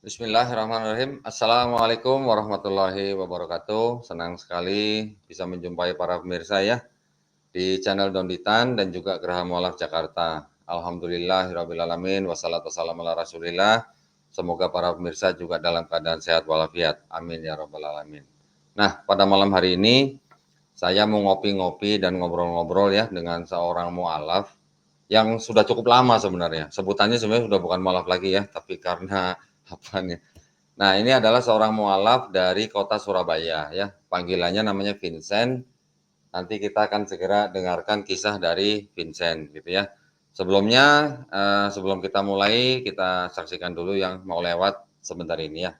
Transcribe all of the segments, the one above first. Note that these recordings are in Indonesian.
Bismillahirrahmanirrahim. Assalamualaikum warahmatullahi wabarakatuh. Senang sekali bisa menjumpai para pemirsa ya di channel Donditan dan juga Geraha Mualaf Jakarta. Alhamdulillahirrabbilalamin. Wassalatu wassalamu ala rasulillah. Semoga para pemirsa juga dalam keadaan sehat walafiat. Amin ya rabbal alamin. Nah, pada malam hari ini saya mau ngopi-ngopi dan ngobrol-ngobrol ya dengan seorang mualaf yang sudah cukup lama sebenarnya. Sebutannya sebenarnya sudah bukan mualaf lagi ya, tapi karena apa nih? Nah, ini adalah seorang mualaf dari kota Surabaya ya. Panggilannya namanya Vincent. Nanti kita akan segera dengarkan kisah dari Vincent gitu ya. Sebelumnya, sebelum kita mulai, kita saksikan dulu yang mau lewat sebentar ini ya.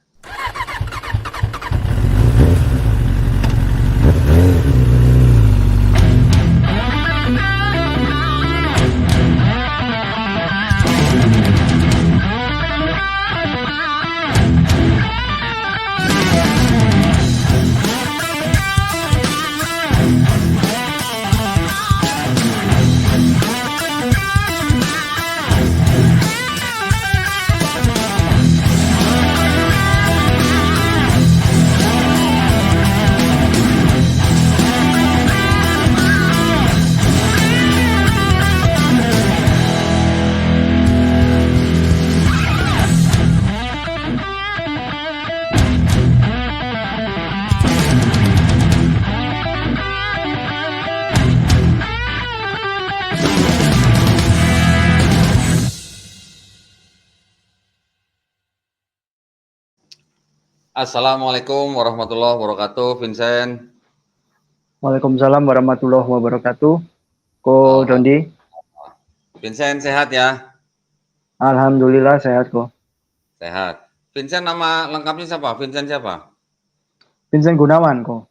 Assalamualaikum warahmatullahi wabarakatuh, Vincent. Waalaikumsalam warahmatullahi wabarakatuh. Ko Dondi. Vincent sehat ya? Alhamdulillah sehat kok. Sehat. Vincent nama lengkapnya siapa? Vincent siapa? Vincent Gunawan kok.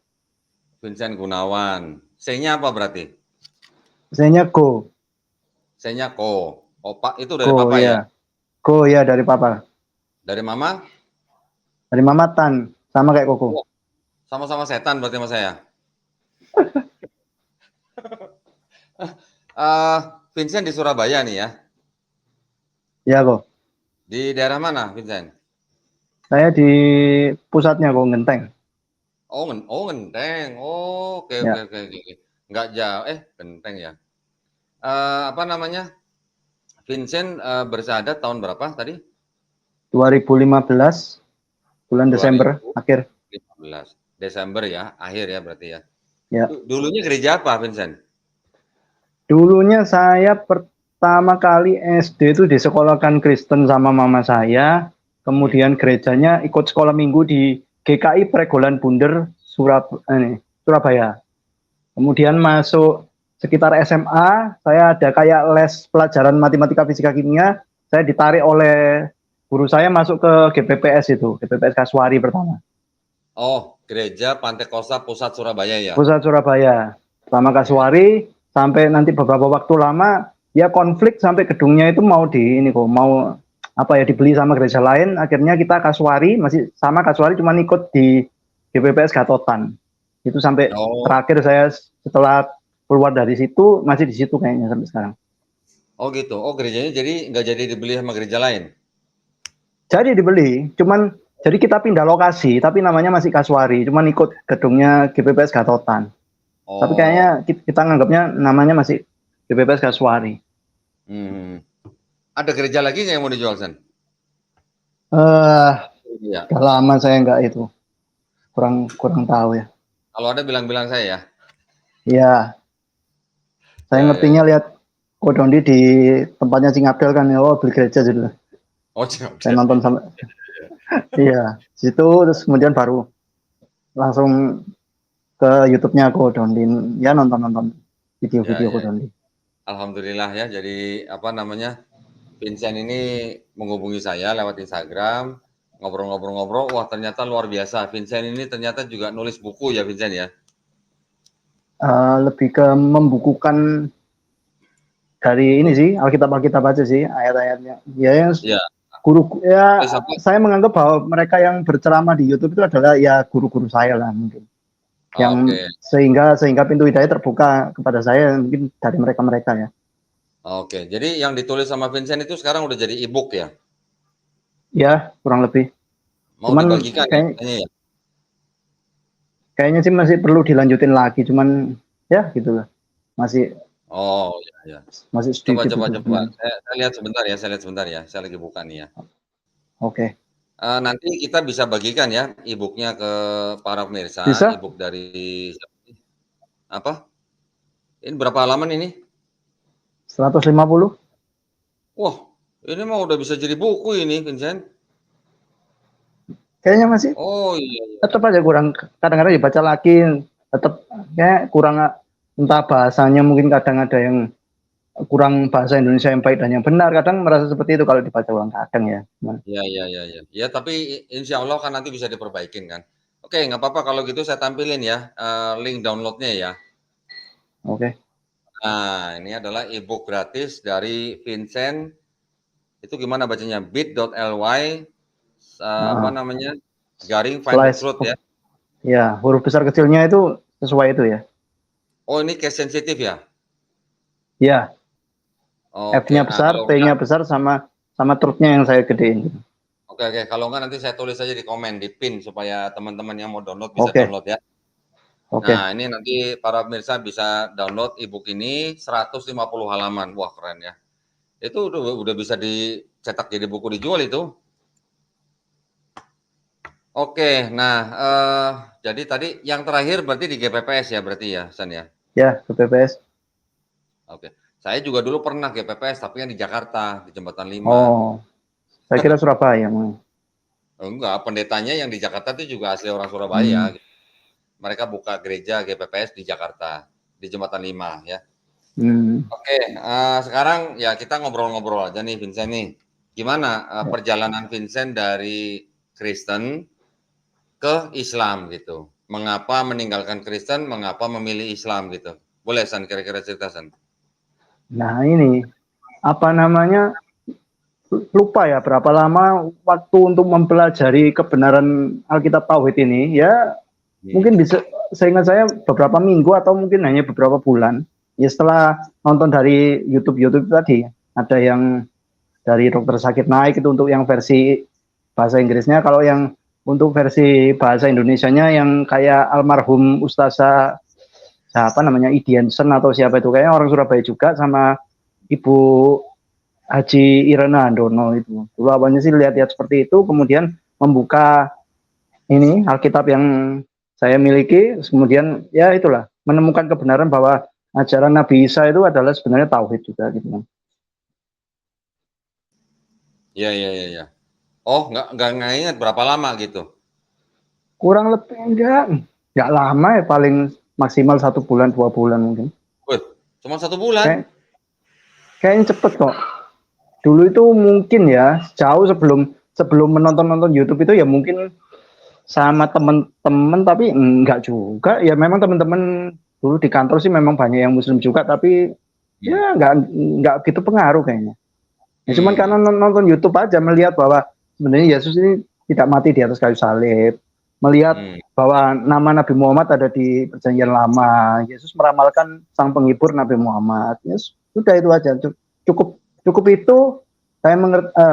Vincent Gunawan. C-nya apa berarti? Saya Ko. C-nya Ko. Opa itu dari Ko papa ya? Ko ya dari papa. Dari mama? Dari mama Tan. Sama kayak Koko. Oh, sama-sama setan berarti sama saya. Vincent di Surabaya nih ya? Ya kok. Di daerah mana, Vincent? Saya di pusatnya kok Genteng. Oh, Genteng. Oh, oke. Ya. Nggak jauh. Genteng ya. Apa namanya? Vincent bersyahadat tahun berapa tadi? 2015 bulan Desember akhir. 2015 Desember ya, akhir ya berarti ya. Ya. Dulunya gereja apa, Vincent? Dulunya saya pertama kali SD itu disekolahkan Kristen sama mama saya. Kemudian gerejanya ikut sekolah minggu di GKI Pregolan Bunder Surabaya. Kemudian masuk sekitar SMA, saya ada kayak les pelajaran matematika, fisika, kimia. Saya ditarik oleh guru saya masuk ke GPPS itu, GPPS Kasuari pertama. Oh, Gereja Pantai Kosta Pusat Surabaya ya? Pusat Surabaya. Pertama Kasuari, sampai nanti beberapa waktu lama, ya konflik sampai gedungnya itu mau dibeli sama gereja lain. Akhirnya kita Kasuari, masih sama Kasuari, cuma ikut di GPPS Gatotan. Itu sampai terakhir saya setelah keluar dari situ, masih di situ kayaknya sampai sekarang. Oh gitu, oh gerejanya jadi nggak jadi dibeli sama gereja lain? Jadi dibeli, jadi kita pindah lokasi, tapi namanya masih Kasuari, cuman ikut gedungnya GPPS Gatotan. Tapi kayaknya kita nganggapnya namanya masih GPPS Kasuari. Ada gereja lagi yang mau dijual, Sen? Ya. Udah lama saya nggak itu, kurang tahu ya. Kalau ada bilang-bilang saya ya. Iya. Saya ngertinya lihat Kodondi di tempatnya Cing Abdel kan, beli gereja gitu. Oh, Cing Abdel. Saya nonton sampai iya, situ terus kemudian baru langsung ke YouTube-nya Kodondi, ya nonton video-video Kodondi. Alhamdulillah ya, jadi apa namanya, Vincent ini menghubungi saya lewat Instagram, ngobrol-ngobrol, wah ternyata luar biasa. Vincent ini ternyata juga nulis buku ya, Vincent ya? Lebih ke membukukan dari ini sih, Alkitab aja sih, ayat-ayatnya. Ya. Guru ya, saya menganggap bahwa mereka yang berceramah di YouTube itu adalah ya guru-guru saya lah mungkin. Yang sehingga pintu hidayah terbuka kepada saya mungkin dari mereka ya. Oke, jadi yang ditulis sama Vincent itu sekarang udah jadi e-book ya? Ya, kurang lebih. Mau Cuman dibagikan ya katanya ya? kayaknya sih masih perlu dilanjutin lagi, cuman ya gitulah. Masih Oh, ya ya. masih Coba sedikit coba itu coba, teman. saya lihat sebentar ya, saya lihat sebentar ya, saya lagi buka nih ya. Oke. Nanti kita bisa bagikan ya e-book-nya ke para pemirsa, Bisa e-book dari siapa nih, apa, ini berapa halaman ini? 150. Wah, ini mah udah bisa jadi buku ini, Vincent. Kayaknya masih Oh, iya iya. tetap aja kurang, kadang-kadang dibaca lagi tetap kayak kurang, entah bahasanya mungkin kadang ada yang kurang bahasa Indonesia yang baik dan yang benar, kadang merasa seperti itu kalau dibaca ulang kadang ya. Iya iya iya iya. Ya tapi insya Allah kan nanti bisa diperbaikin kan. Oke, nggak apa-apa kalau gitu saya tampilin ya, link download-nya ya. Oke. Nah, ini adalah e-book gratis dari Vincent, itu gimana bacanya? bit.ly, apa Nah, namanya, garing find the slash truth ya. ya, huruf besar kecilnya itu sesuai itu ya. Oh ini case sensitif ya? Ya, Oke, F-nya nah besar, kalau enggak T-nya besar, sama sama trutnya yang saya gedein. oke oke, kalau enggak nanti saya tulis aja di komen, di pin supaya teman-teman yang mau download bisa Oke, download ya. Nah, oke. ini nanti para pemirsa bisa download e-book ini 150 halaman. Wah, keren ya. Itu udah bisa dicetak jadi buku dijual itu. Oke, nah jadi tadi yang terakhir berarti di GPPS ya berarti ya, San ya? Ya, ke PPS. Oke. Saya juga dulu pernah GPPS tapi yang di Jakarta, di Jembatan 5. Oh, saya kira Surabaya. Enggak, pendetanya yang di Jakarta itu juga asli orang Hmm. Surabaya. Mereka buka gereja GPPS di Jakarta, di Jembatan 5 ya. Hmm. Oke, sekarang ya kita ngobrol-ngobrol aja nih Vincent nih. Gimana Ya. perjalanan Vincent dari Kristen ke Islam gitu? Mengapa meninggalkan Kristen, mengapa memilih Islam gitu? Boleh San kira-kira cerita San? Nah, ini apa namanya? Lupa ya berapa lama waktu untuk mempelajari kebenaran Alkitab Tauhid ini. Ya, Hmm. mungkin bisa, seingat saya beberapa minggu atau mungkin hanya beberapa bulan. Ya setelah nonton dari YouTube tadi, ada yang dari Dokter Sakit Naik itu untuk yang versi bahasa Inggrisnya. Kalau yang untuk versi bahasa Indonesianya yang kayak almarhum Ustazah siapa namanya, Idiansen atau siapa itu, kayaknya orang Surabaya juga, sama Ibu Haji Irena Handono itu. Dulu awalnya sih lihat-lihat seperti itu, kemudian membuka ini Alkitab yang saya miliki, kemudian ya itulah menemukan kebenaran bahwa ajaran Nabi Isa itu adalah sebenarnya tauhid juga gitu. Iya iya iya iya. Oh, nggak ingat berapa lama gitu? Kurang lebih enggak lama ya, paling maksimal 1 bulan 2 bulan mungkin. Wih, cuma 1 bulan? Kayak kayaknya cepet kok. Dulu itu mungkin ya jauh sebelum sebelum menonton YouTube itu ya mungkin sama temen-temen, tapi enggak juga ya, memang temen-temen dulu di kantor sih memang banyak yang muslim juga, tapi Hmm. ya enggak gitu pengaruh kayaknya ya, cuman karena Hmm. nonton YouTube aja melihat bahwa sebenarnya Yesus ini tidak mati di atas kayu salib, melihat Hmm. bahwa nama Nabi Muhammad ada di perjanjian lama, Yesus meramalkan sang penghibur Nabi Muhammad, ya sudah itu aja, cukup cukup itu saya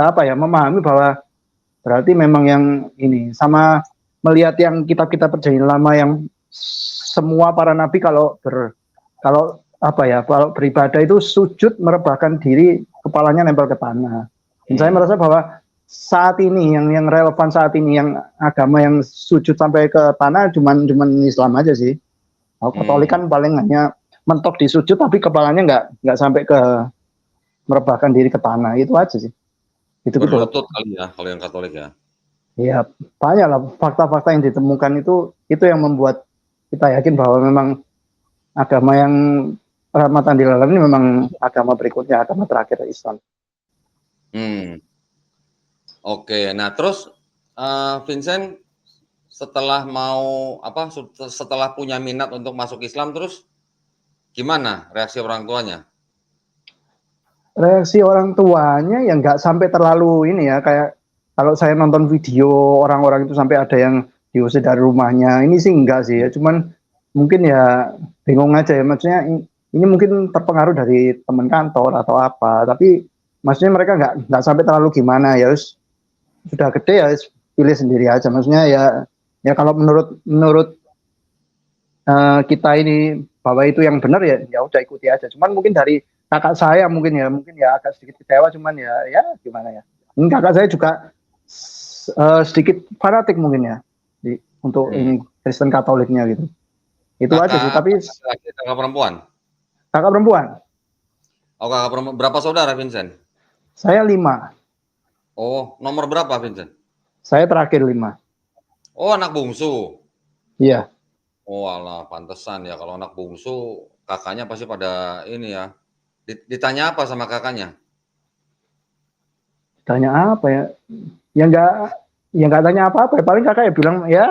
apa ya, memahami bahwa berarti memang yang ini, sama melihat yang kitab-kitab perjanjian lama yang semua para nabi kalau apa ya, kalau beribadah itu sujud merebahkan diri, kepalanya nempel ke tanah. Dan saya Hmm. merasa bahwa saat ini yang relevan saat ini, yang agama yang sujud sampai ke tanah cuman Islam aja sih. Kalau Katolik Hmm. kan paling hanya mentok di sujud tapi kepalanya nggak sampai ke merebahkan diri ke tanah, itu aja sih. Gitu loh. Berlutut kali ya kalau yang Katolik ya? Ya, banyak lah fakta-fakta yang ditemukan itu yang membuat kita yakin bahwa memang agama yang rahmatan lil alamin ini memang agama berikutnya, agama terakhir Islam. Hmm. Oke, nah terus, Vincent setelah mau apa, setelah punya minat untuk masuk Islam terus gimana reaksi orang tuanya? Reaksi orang tuanya ya nggak sampai terlalu ini ya, kayak kalau saya nonton video orang-orang itu sampai ada yang diusir dari rumahnya. Ini sih enggak sih ya, Hmm. cuman mungkin ya bingung aja ya, maksudnya ini mungkin terpengaruh dari teman kantor atau apa, tapi maksudnya mereka nggak sampai terlalu gimana ya, sudah gede ya, pilih sendiri aja. Maksudnya ya kalau menurut kita ini bahwa itu yang benar ya udah ikuti aja. Cuman mungkin dari kakak saya mungkin ya agak sedikit kecewa, cuman ya gimana ya. Ini kakak saya juga sedikit fanatik mungkin ya untuk Hmm. ini Kristen Katoliknya gitu. Itu aja sih. Kakak Tapi laki-laki, kakak perempuan? kakak perempuan, Oh, kakak perempuan. Berapa saudara, Vincent? saya 5. Oh, nomor berapa, Vincent? Saya terakhir 5. Oh, anak bungsu. Iya. Oh, alah, pantesan ya kalau anak bungsu, kakaknya pasti pada ini ya. Ditanya apa sama kakaknya? Tanya apa ya? Ya enggak tanya apa-apa. Paling kakak ya bilang ya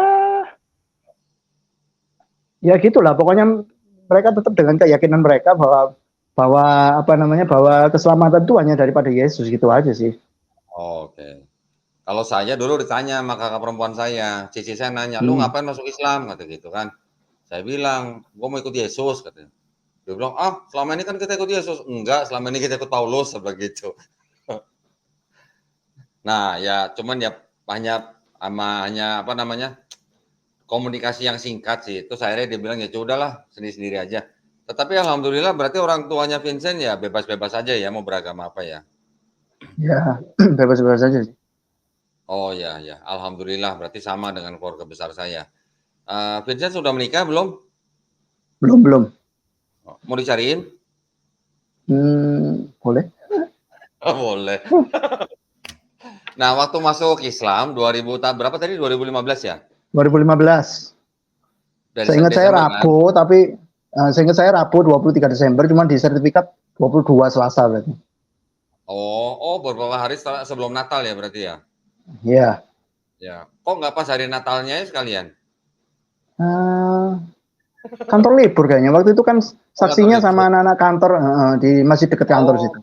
gitulah. Pokoknya mereka tetap dengan keyakinan mereka bahwa bahwa apa namanya bahwa keselamatan itu hanya daripada Yesus gitu aja sih. Oke. Kalau saya dulu ditanya sama kakak perempuan saya, cici saya nanya, "Lu Hmm. ngapain masuk Islam?" Kata gitu kan. Saya bilang, "Gua mau ikut Yesus," katanya. Dia bilang, "Ah, selama ini kan kita ikut Yesus." "Enggak, selama ini kita ikut Paulus," begitu. Nah, ya cuman ya hanya apa namanya, komunikasi yang singkat sih. Terus akhirnya dia bilang, "Ya udahlah, sendiri-sendiri aja." Tetapi alhamdulillah berarti orang tuanya Vincent ya bebas-bebas aja ya mau beragama apa ya? Ya bebas-bebas aja sih. Oh, ya ya, alhamdulillah berarti sama dengan keluarga besar saya. Vincent sudah menikah belum? Belum belum. Mau dicariin? Boleh. Oh, boleh. Nah, waktu masuk Islam 2000 berapa tadi? 2015 ya? 2015. Dari Seingat saya Desember kan? Rabu, tapi seingat saya Rabu 23 Desember, cuman di sertifikat 22 Selasa berarti. Oh oh beberapa hari sebelum Natal ya berarti ya? Ya. Ya. Kok nggak pas hari Natalnya ya sekalian? Eh, kantor libur kayaknya. Waktu itu kan Oh, kantor saksinya sama libur. anak-anak kantor di masih dekat kantor Oh situ.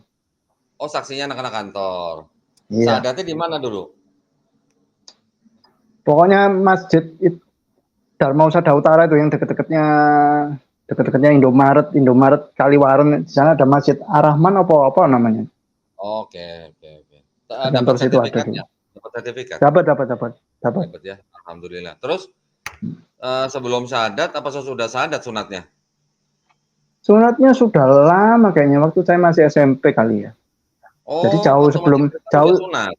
oh saksinya anak-anak kantor. Iya. Sadatnya di mana dulu? Pokoknya masjid Dharma Husada Utara itu yang deket-deketnya Indomaret Kaliwaren. Di sana ada Masjid Ar-Rahman apa namanya. Oke oke oke. Di Dapat kantor situ ada sertifikatnya? dulu. Dapat sertifikat? Dapat, dapat, dapat, dapat. Dapat ya? Alhamdulillah. Terus, sebelum syahadat apa sesudah syahadat sunatnya? Sunatnya sudah lama kayaknya waktu saya masih SMP kali ya. Jadi Oh, waktu masih Kristen udah sunat?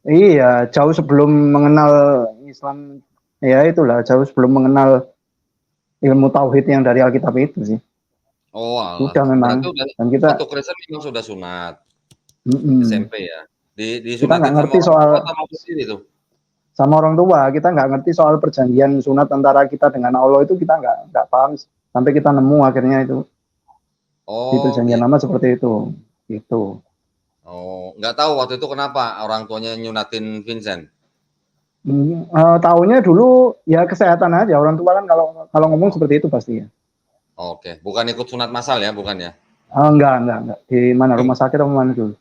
jauh sebelum mengenal Islam ya itulah jauh sebelum mengenal ilmu tauhid yang dari Alkitab itu sih. Oh alah, Sudah berarti memang udah dan kita waktu Kristen memang sudah sunat, mm-mm. SMP ya? Kita nggak Disunatin sama ngerti orang tua soal atau mau sendiri tuh? sama orang tua, kita nggak ngerti soal perjanjian sunat antara kita dengan Allah itu kita nggak paham sampai kita nemu akhirnya itu di Oh perjanjian lama gitu. seperti itu. Oh, nggak tahu waktu itu kenapa orang tuanya nyunatin Vincent? Tahunya dulu ya kesehatan aja orang tua kan kalau kalau ngomong Oh, seperti itu pasti ya. oke. Bukan ikut sunat massal ya, bukan ya? Enggak di mana rumah sakit atau mana dulu.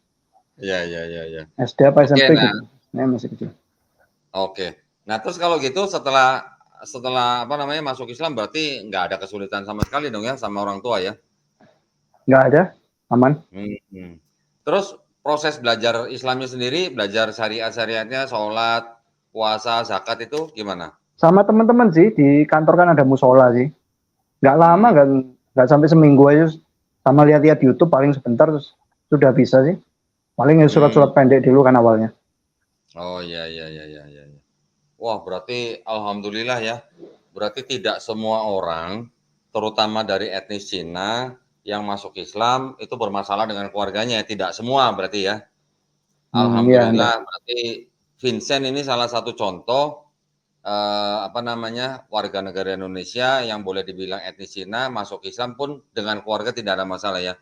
Iya iya iya iya. SD apa Oke, SMP nah gitu. Saya masih kecil. oke. Nah, terus kalau gitu setelah setelah apa namanya, masuk Islam berarti nggak ada kesulitan sama sekali dong ya sama orang tua ya? Nggak ada, aman. Mhm. Terus proses belajar Islamnya sendiri, belajar syariat-syariatnya, sholat, puasa, zakat itu gimana? Sama teman-teman sih di kantor kan ada musola sih. Nggak lama, Hmm, nggak sampai seminggu aja. Sama lihat-lihat YouTube paling sebentar terus sudah bisa sih. Paling ya mmm. surat-surat pendek dulu kan awalnya. Oh, iya iya iya iya iya iya. Wah, berarti alhamdulillah ya, berarti tidak semua orang, terutama dari etnis Cina yang masuk Islam itu bermasalah dengan keluarganya, tidak semua berarti ya? Iya, enggak. Alhamdulillah berarti Vincent ini salah satu contoh, apa namanya, warga negara Indonesia yang boleh dibilang etnis Cina masuk Islam pun dengan keluarga tidak ada masalah ya.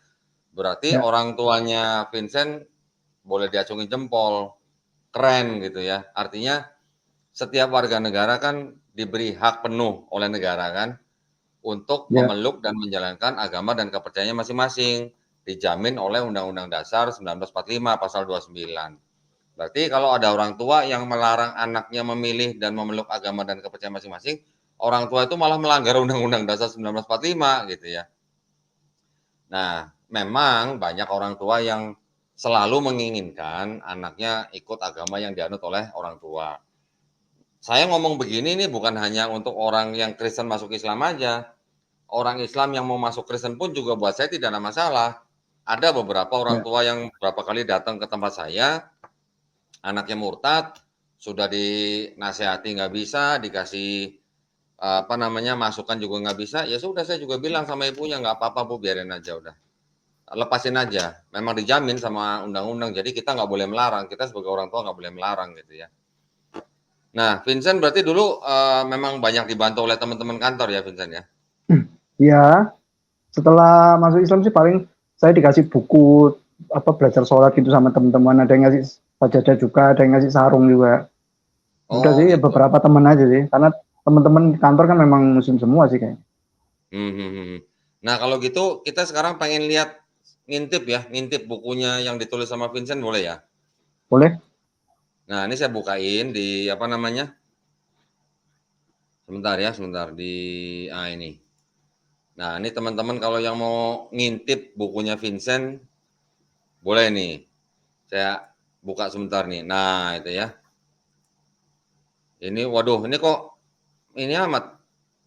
Berarti Ya, orang tuanya Vincent boleh diacungi jempol, keren gitu ya. Artinya setiap warga negara kan diberi hak penuh oleh negara kan, untuk ya, memeluk dan menjalankan agama dan kepercayaannya masing-masing, dijamin oleh Undang-Undang Dasar 1945 pasal 29. Berarti kalau ada orang tua yang melarang anaknya memilih dan memeluk agama dan kepercayaan masing-masing, orang tua itu malah melanggar Undang-Undang Dasar 1945 gitu ya. Nah, memang banyak orang tua yang selalu menginginkan anaknya ikut agama yang dianut oleh orang tua. saya ngomong begini nih bukan hanya untuk orang yang Kristen masuk Islam aja. Orang Islam yang mau masuk Kristen pun juga buat saya tidak ada masalah. Ada beberapa orang Ya. tua yang beberapa kali datang ke tempat saya, anaknya murtad, sudah dinasehati nggak bisa, dikasih apa namanya masukan juga nggak bisa, ya sudah saya juga bilang sama ibunya nggak apa-apa bu, biarin aja udah, lepasin aja. Memang dijamin sama undang-undang, jadi kita nggak boleh melarang. Kita sebagai orang tua nggak boleh melarang gitu ya. Nah, Vincent berarti dulu memang banyak dibantu oleh teman-teman kantor ya, Vincent ya? Ya, setelah masuk Islam sih paling saya dikasih buku apa belajar sholat gitu sama teman-teman. Ada yang ngasih sajadah juga, ada yang ngasih sarung juga. Udah Oh sih ya gitu. beberapa teman aja sih, karena teman-teman di kantor kan memang muslim semua sih kayaknya. Hmm, hmm, hmm. Nah kalau gitu kita sekarang pengen lihat ngintip ya, ngintip bukunya yang ditulis sama Vincent boleh ya? Boleh? Nah ini saya bukain di apa namanya? Sebentar ya, sebentar di ini. Nah ini teman-teman kalau yang mau ngintip bukunya Vincent boleh nih. Saya buka sebentar nih. Nah itu ya. Ini waduh, ini kok ini amat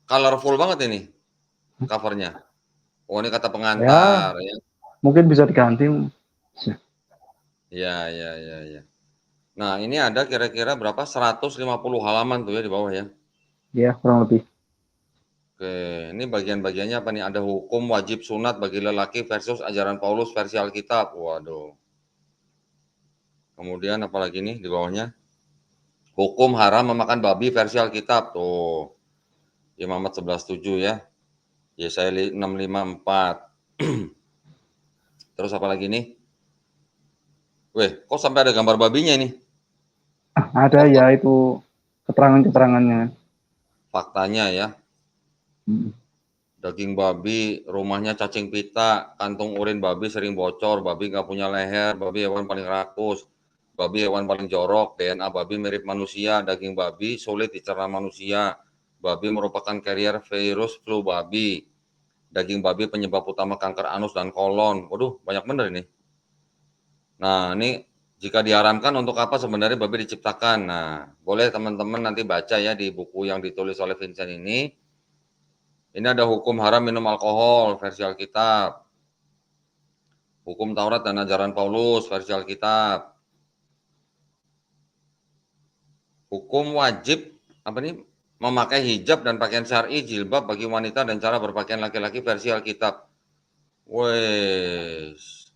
colorful banget ini covernya. Oh ini kata Ya, pengantar ya. mungkin bisa diganti. Ya, ya, ya, ya. Nah, ini ada kira-kira berapa? 150 halaman tuh ya di bawah ya. Ya, kurang lebih. Oke, ini bagian-bagiannya apa nih? Ada hukum wajib sunat bagi lelaki versus ajaran Paulus versi Alkitab. Waduh. Kemudian apa lagi nih di bawahnya? Hukum haram memakan babi versi Alkitab. Tuh, Imamat 11:7 ya. Yesaya 6:5-4. Terus apa lagi nih? Weh, kok sampai ada gambar babinya ini? Ada Kok ya itu keterangan-keterangannya. faktanya ya? Hmm. Daging babi, rumahnya cacing pita, kantung urin babi sering bocor, babi nggak punya leher, babi hewan paling rakus, babi hewan paling jorok, DNA babi mirip manusia, daging babi sulit dicerna manusia, babi merupakan carrier virus flu babi, daging babi penyebab utama kanker anus dan kolon. Waduh, banyak bener ini. Nah, ini jika diharamkan untuk apa sebenarnya babi diciptakan? Nah, boleh teman-teman nanti baca ya di buku yang ditulis oleh Vincent ini. Ini ada hukum haram minum alkohol versi Alkitab. Hukum Taurat dan ajaran Paulus versi Alkitab. Hukum wajib apa nih? Memakai hijab dan pakaian syar'i jilbab bagi wanita dan cara berpakaian laki-laki versi Alkitab. Wes,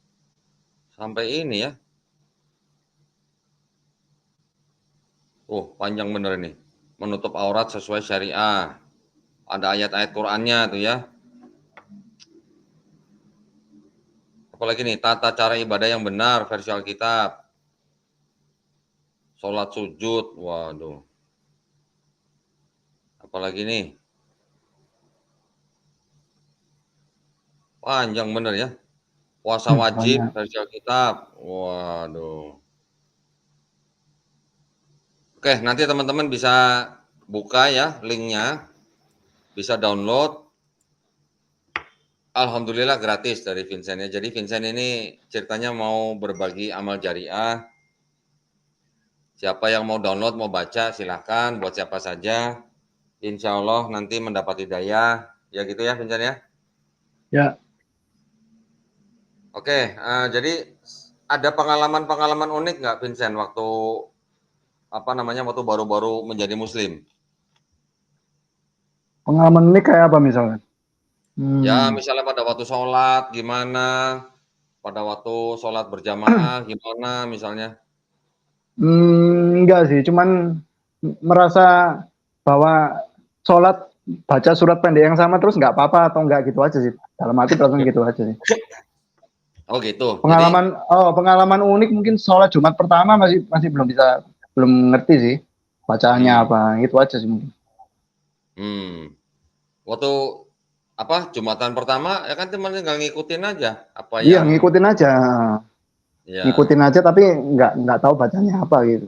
sampai ini ya. Oh, panjang bener ini. Menutup aurat sesuai syariah. Ada ayat-ayat Qur'annya tuh ya. Apalagi nih, tata cara ibadah yang benar versi Alkitab. Sholat sujud, waduh. Apalagi nih, panjang bener ya. Puasa wajib Banyak. versi Alkitab. Waduh. Oke, nanti teman-teman bisa buka ya linknya, bisa download. Alhamdulillah gratis dari Vincent ya. Jadi Vincent ini ceritanya mau berbagi amal jariah. Siapa yang mau download, mau baca, silahkan. Buat siapa saja. Insya Allah nanti mendapat hidayah. Ya gitu ya Vincent ya. Ya, Oke, jadi ada pengalaman-pengalaman unik nggak Vincent waktu apa namanya waktu baru-baru menjadi Muslim? pengalaman ini kayak apa misalnya? Ya, Hmm. misalnya pada waktu sholat gimana, pada waktu sholat berjamaah gimana misalnya? Enggak sih, cuman merasa bahwa sholat baca surat pendek yang sama terus nggak apa-apa atau enggak gitu aja sih. Dalam hati perasaan gitu aja sih. Oh gitu. Jadi, Pengalaman unik mungkin sholat Jumat pertama masih masih belum ngerti sih bacaannya hmm, apa, itu aja sih mungkin. hmm, waktu apa Jumatan pertama ya kan teman tinggal ngikutin aja apa Iya yang ngikutin ya. aja tapi nggak tahu bacanya apa gitu.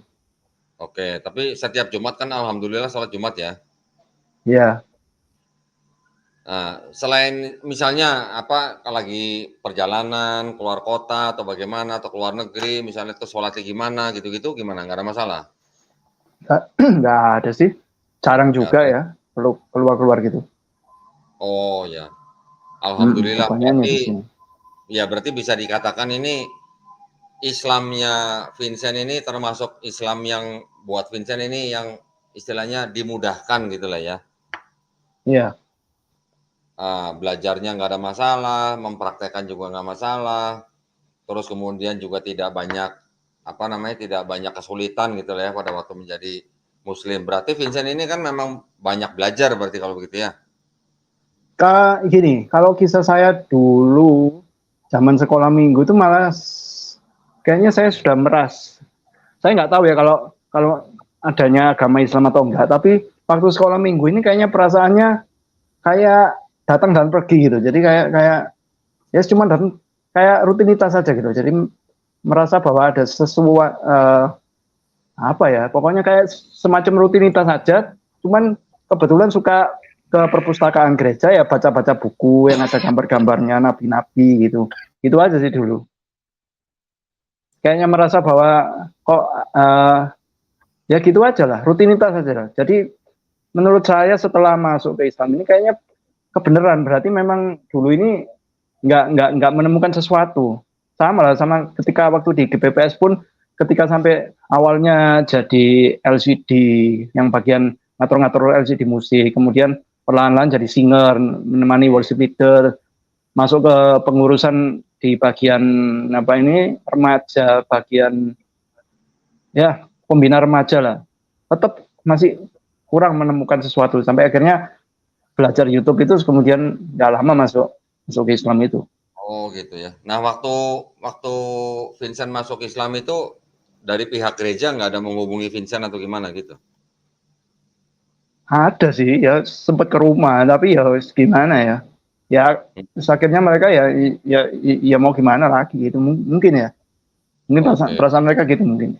Oke, tapi setiap Jumat kan alhamdulillah sholat Jumat ya. Iya. Nah, selain misalnya apa kalau lagi perjalanan keluar kota atau bagaimana atau keluar negeri misalnya itu sholatnya gimana gitu-gitu gimana? Nggak ada masalah? Nggak ada sih, jarang Nggak juga ada. ya perlu keluar-keluar gitu. Oh ya, alhamdulillah. Kebanyakannya di Berarti sini. ya berarti bisa dikatakan ini Islamnya Vincent ini termasuk Islam yang buat Vincent ini yang istilahnya dimudahkan gitulah ya. Iya. Belajarnya nggak ada masalah, mempraktekkan juga nggak masalah, terus kemudian juga tidak banyak apa namanya tidak banyak kesulitan gitu lah ya pada waktu menjadi Muslim. Berarti Vincent ini kan memang banyak belajar berarti kalau begitu ya. Gini, kalau kisah saya dulu zaman sekolah minggu itu malah kayaknya saya sudah meras. Saya nggak tahu ya kalau kalau adanya agama Islam atau enggak, tapi waktu sekolah minggu ini kayaknya perasaannya kayak datang dan pergi gitu. Jadi kayak kayak ya cuma datang kayak rutinitas saja gitu. Jadi merasa bahwa ada sesuatu apa ya, pokoknya kayak semacam rutinitas saja. Cuman kebetulan suka ke perpustakaan gereja ya baca-baca buku yang ada gambar-gambarnya nabi-nabi gitu. Itu aja sih dulu. Kayaknya merasa bahwa kok ya gitu aja lah, rutinitas aja lah. Jadi menurut saya setelah masuk ke Islam ini kayaknya kebenaran berarti memang dulu ini nggak menemukan sesuatu. Sama lah sama ketika waktu di GPPS pun ketika sampai awalnya jadi LCD yang bagian ngatur-ngatur LCD musik, kemudian perlahan-lahan jadi singer, menemani worship leader, masuk ke pengurusan di bagian apa ini remaja, bagian ya pembina remaja lah. Tetap masih kurang menemukan sesuatu sampai akhirnya belajar YouTube itu kemudian nggak lama masuk masuk ke Islam itu. Oh gitu ya. Nah waktu waktu Vincent masuk Islam itu dari pihak gereja nggak ada menghubungi Vincent atau gimana gitu? Ada sih ya sempat ke rumah tapi ya gimana ya. Ya akhirnya mereka ya mau gimana lagi gitu mungkin ya. Mungkin perasaan, Oke. perasaan mereka gitu mungkin.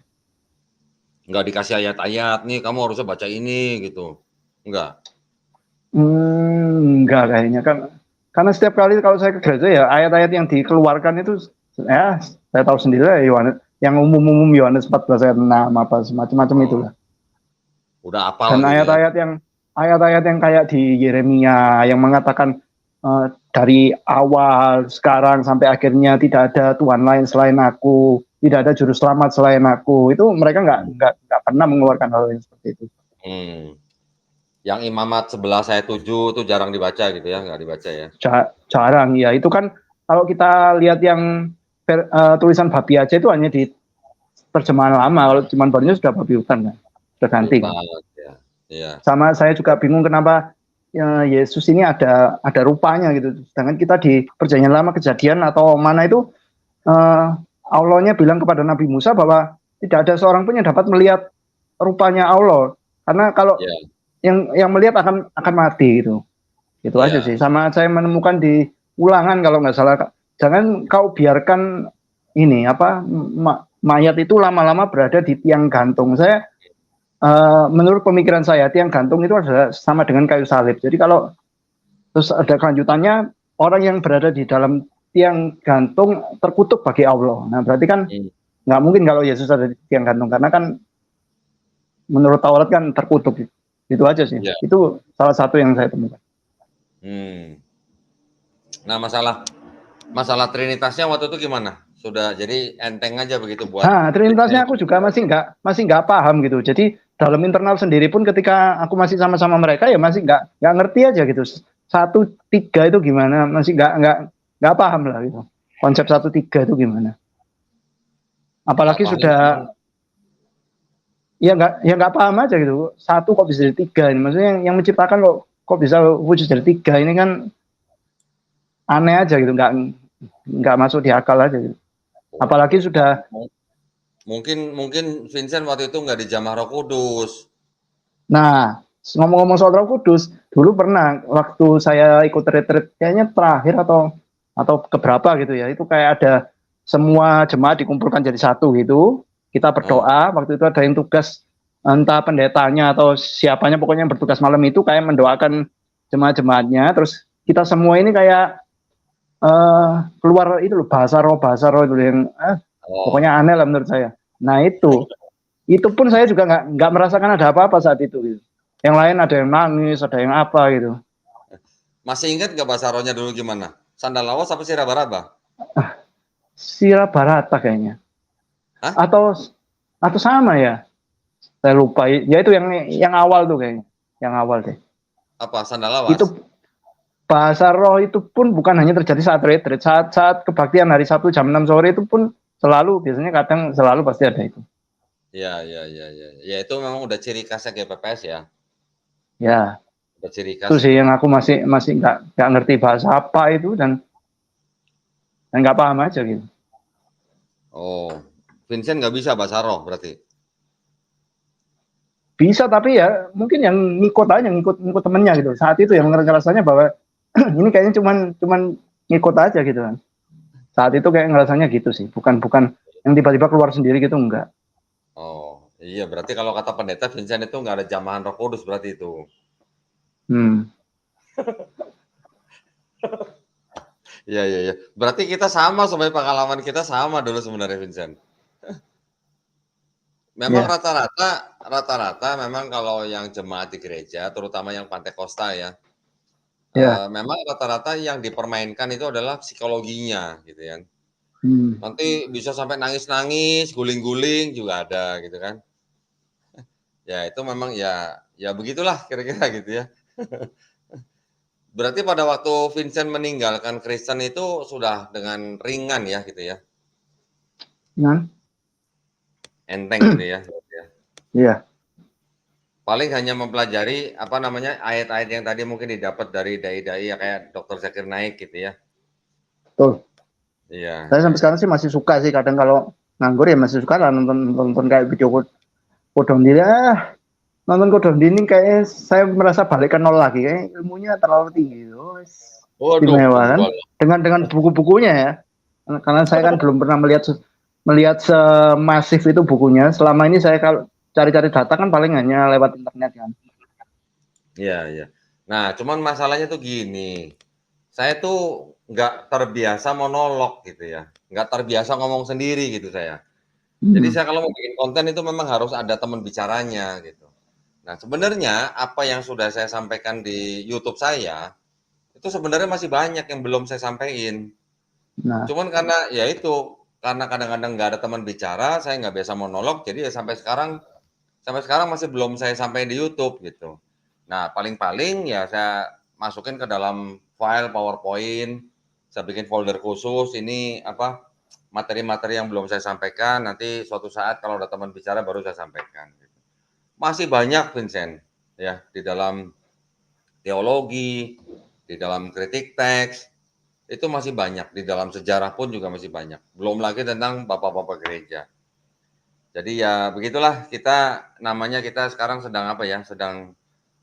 Nggak dikasih ayat-ayat nih kamu harusnya baca ini gitu. Enggak. Enggak kayaknya kan karena setiap kali kalau saya ke gereja ya ayat-ayat yang dikeluarkan itu ya saya tahu sendiri ya Yohanes yang umum-umum Yohanes 14 ayat 6 apa semacam-macam Oh, itulah. udah apal Dan gitu ya. ayat-ayat yang kayak di Yeremia yang mengatakan dari awal sekarang sampai akhirnya tidak ada Tuhan lain selain aku, tidak ada juru selamat selain aku. Itu mereka nggak pernah mengeluarkan hal yang seperti itu. Hmm. Yang imamat 11 ayat 7 itu jarang dibaca gitu ya, nggak dibaca ya. Jarang ya. Itu kan kalau kita lihat yang tulisan babi aja itu hanya di terjemahan lama. Kalau cuman barunya sudah babi hutan kan, sudah Babi ganti kan. hutan ya. Iya. Sama saya juga bingung kenapa ya, Yesus ini ada rupanya gitu. Sedangkan kita di perjanjian lama kejadian atau mana itu Allahnya bilang kepada Nabi Musa bahwa tidak ada seorang pun yang dapat melihat rupanya Allah. Karena kalau Iya, yang melihat akan mati gitu. Itu aja iya. sih. Sama saya menemukan di Ulangan kalau nggak salah. Jangan kau biarkan ini apa mayat itu lama-lama berada di tiang gantung. Saya menurut pemikiran saya tiang gantung itu adalah sama dengan kayu salib. Jadi kalau terus ada kelanjutannya orang yang berada di dalam tiang gantung terkutuk bagi Allah. Nah berarti kan Hmm. nggak mungkin kalau Yesus ada di tiang gantung karena kan menurut Taurat kan terkutuk. Itu aja sih. Iya. Itu salah satu yang saya temukan. Hmm. Nah, masalah trinitasnya waktu itu gimana? Sudah jadi enteng aja begitu buat Nah, Trinitasnya aku juga masih nggak paham gitu. Jadi dalam internal sendiri pun ketika aku masih sama-sama mereka ya masih nggak ngerti aja gitu. Satu tiga itu gimana? Masih nggak paham lah gitu. Konsep satu tiga itu gimana? nggak Apalagi paham. sudah ya nggak paham aja gitu. Satu kok bisa jadi tiga ini? Maksudnya yang menciptakan kok bisa wujud jadi tiga ini kan aneh aja gitu. Nggak masuk di akal aja gitu. Apalagi Oke. sudah Mungkin mungkin Vincent waktu itu nggak dijamah Roh Kudus. Nah, ngomong-ngomong soal Roh Kudus, dulu pernah waktu saya ikut retreat kayaknya terakhir atau keberapa gitu ya, itu kayak ada semua jemaat dikumpulkan jadi satu gitu. Kita Oh, berdoa, waktu itu ada yang tugas entah pendetanya atau siapanya pokoknya yang bertugas malam itu kayak mendoakan jemaat-jemaatnya, terus kita semua ini kayak keluar itu loh bahasa roh itu yang oh, pokoknya aneh lah menurut saya. Nah itu Itu pun saya juga nggak merasakan ada apa-apa saat itu gitu. Yang lain ada yang nangis, ada yang apa gitu. Masih ingat nggak bahasa rohnya dulu gimana? Sandal lawas apa sih raba-raba? Sira Barata kayaknya. Hah? Atau sama ya. Saya lupa. Ya itu yang awal tuh kayaknya. Yang awal deh. Apa sandal lawas? Itu bahasa roh itu pun bukan hanya terjadi saat retreat, saat kebaktian hari Sabtu jam 6 sore itu pun selalu, biasanya kadang selalu pasti ada itu. Ya, ya, ya, ya. Ya itu memang udah ciri khasnya GPPS ya. Ya, Udah ciri itu khas sih itu. yang aku masih masih nggak ngerti bahasa apa itu dan nggak paham aja gitu. Oh, Vincent nggak bisa bahasa roh berarti. Bisa tapi ya mungkin yang ngikut aja, ngikut temennya gitu. Saat itu yang ngerasanya bahwa ini kayaknya cuman cuman ngikut aja gitu kan. Saat itu kayak ngerasanya gitu sih, bukan bukan yang tiba-tiba keluar sendiri gitu enggak. Oh, iya berarti kalau kata pendeta Vincent itu nggak ada jamahan Roh Kudus berarti itu. Hmm. Iya, iya, iya. Berarti kita sama sebenarnya pengalaman kita sama dulu sebenarnya Vincent. Memang Ya, rata-rata memang kalau yang jemaat di gereja, terutama yang Pantekosta ya, ya. memang rata-rata yang dipermainkan itu adalah psikologinya gitu kan. Hmm. Nanti bisa sampai nangis-nangis, guling-guling juga ada gitu kan. Ya itu memang ya begitulah kira-kira gitu ya. Berarti pada waktu Vincent meninggalkan Kristen itu sudah dengan ringan ya gitu ya? Nah, Enteng gitu ya? iya, Paling hanya mempelajari, apa namanya, ayat-ayat yang tadi mungkin didapat dari dai-dai ya kayak Dokter Zakir Naik gitu ya? betul. Iya, Saya iya, sampai iya. sekarang sih masih suka sih kadang kalau nganggur ya masih suka lah nonton nonton kayak video kodong diri. Nonton kodong diri kayak saya merasa balik ke nol lagi, kayak ilmunya terlalu tinggi itu. Waduh, Istimewa kan? enggak lah. Dengan buku-bukunya ya. Karena saya kan belum pernah melihat semasif itu bukunya. Selama ini saya kalau cari-cari data kan paling hanya lewat internet kan. Iya, iya. Nah, cuman masalahnya tuh gini, saya tuh nggak terbiasa monolog gitu ya, nggak terbiasa ngomong sendiri gitu saya. Jadi Hmm. saya kalau mau bikin konten itu memang harus ada teman bicaranya gitu. Nah, sebenarnya apa yang sudah saya sampaikan di YouTube saya, itu sebenarnya masih banyak yang belum saya sampaikan. Nah, Cuman karena ya itu, karena kadang-kadang nggak ada teman bicara, saya nggak biasa monolog, jadi ya sampai sekarang masih belum saya sampaikan di YouTube gitu. Nah, paling-paling ya saya masukin ke dalam file PowerPoint, saya bikin folder khusus, ini apa, materi-materi yang belum saya sampaikan, nanti suatu saat kalau ada teman bicara baru saya sampaikan, gitu. Masih banyak Vincent, ya, di dalam teologi, di dalam kritik teks, itu masih banyak, di dalam sejarah pun juga masih banyak. Belum lagi tentang bapak-bapak gereja. Jadi ya begitulah kita namanya kita sekarang sedang apa ya, sedang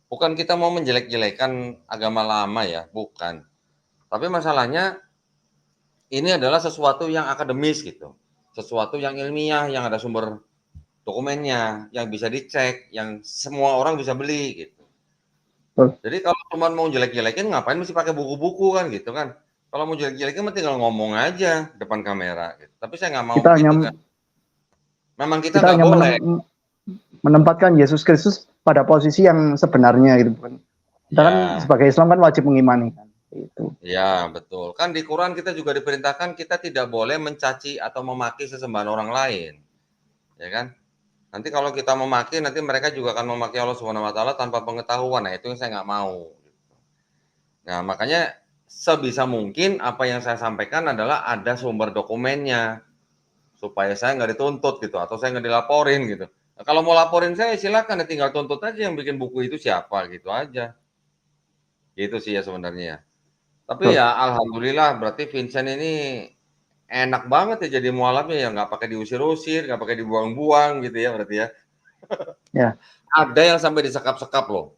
bukan kita mau menjelek-jelekan agama lama ya, bukan. Tapi masalahnya ini adalah sesuatu yang akademis gitu. Sesuatu yang ilmiah, yang ada sumber dokumennya, yang bisa dicek, yang semua orang bisa beli gitu. betul. Jadi kalau cuma mau jelek-jelekin ngapain mesti pakai buku-buku kan gitu kan. Kalau mau jelek-jelekin mah tinggal ngomong aja depan kamera gitu. Tapi saya nggak mau Kita hanya begitu kan. Memang kita kita nggak hanya boleh. menempatkan Yesus Kristus pada posisi yang sebenarnya gitu, bukan. Kita kan Ya, sebagai Islam kan wajib mengimani kan. Itu. ya betul. Kan di Quran kita juga diperintahkan kita tidak boleh mencaci atau memaki sesembahan orang lain, ya kan? Nanti kalau kita memaki, nanti mereka juga akan memaki Allah Subhanahu wa taala tanpa pengetahuan. Nah, itu yang saya nggak mau. Nah, makanya sebisa mungkin apa yang saya sampaikan adalah ada sumber dokumennya supaya saya nggak dituntut gitu atau saya nggak dilaporin gitu. Nah, kalau mau laporin saya silakan ya tinggal tuntut aja yang bikin buku itu siapa gitu aja. Gitu sih ya sebenarnya ya. Tapi Betul. ya alhamdulillah berarti Vincent ini enak banget ya jadi mualafnya ya nggak pakai diusir-usir, nggak pakai dibuang-buang gitu ya berarti ya. Ya. Ada yang sampai disekap-sekap loh.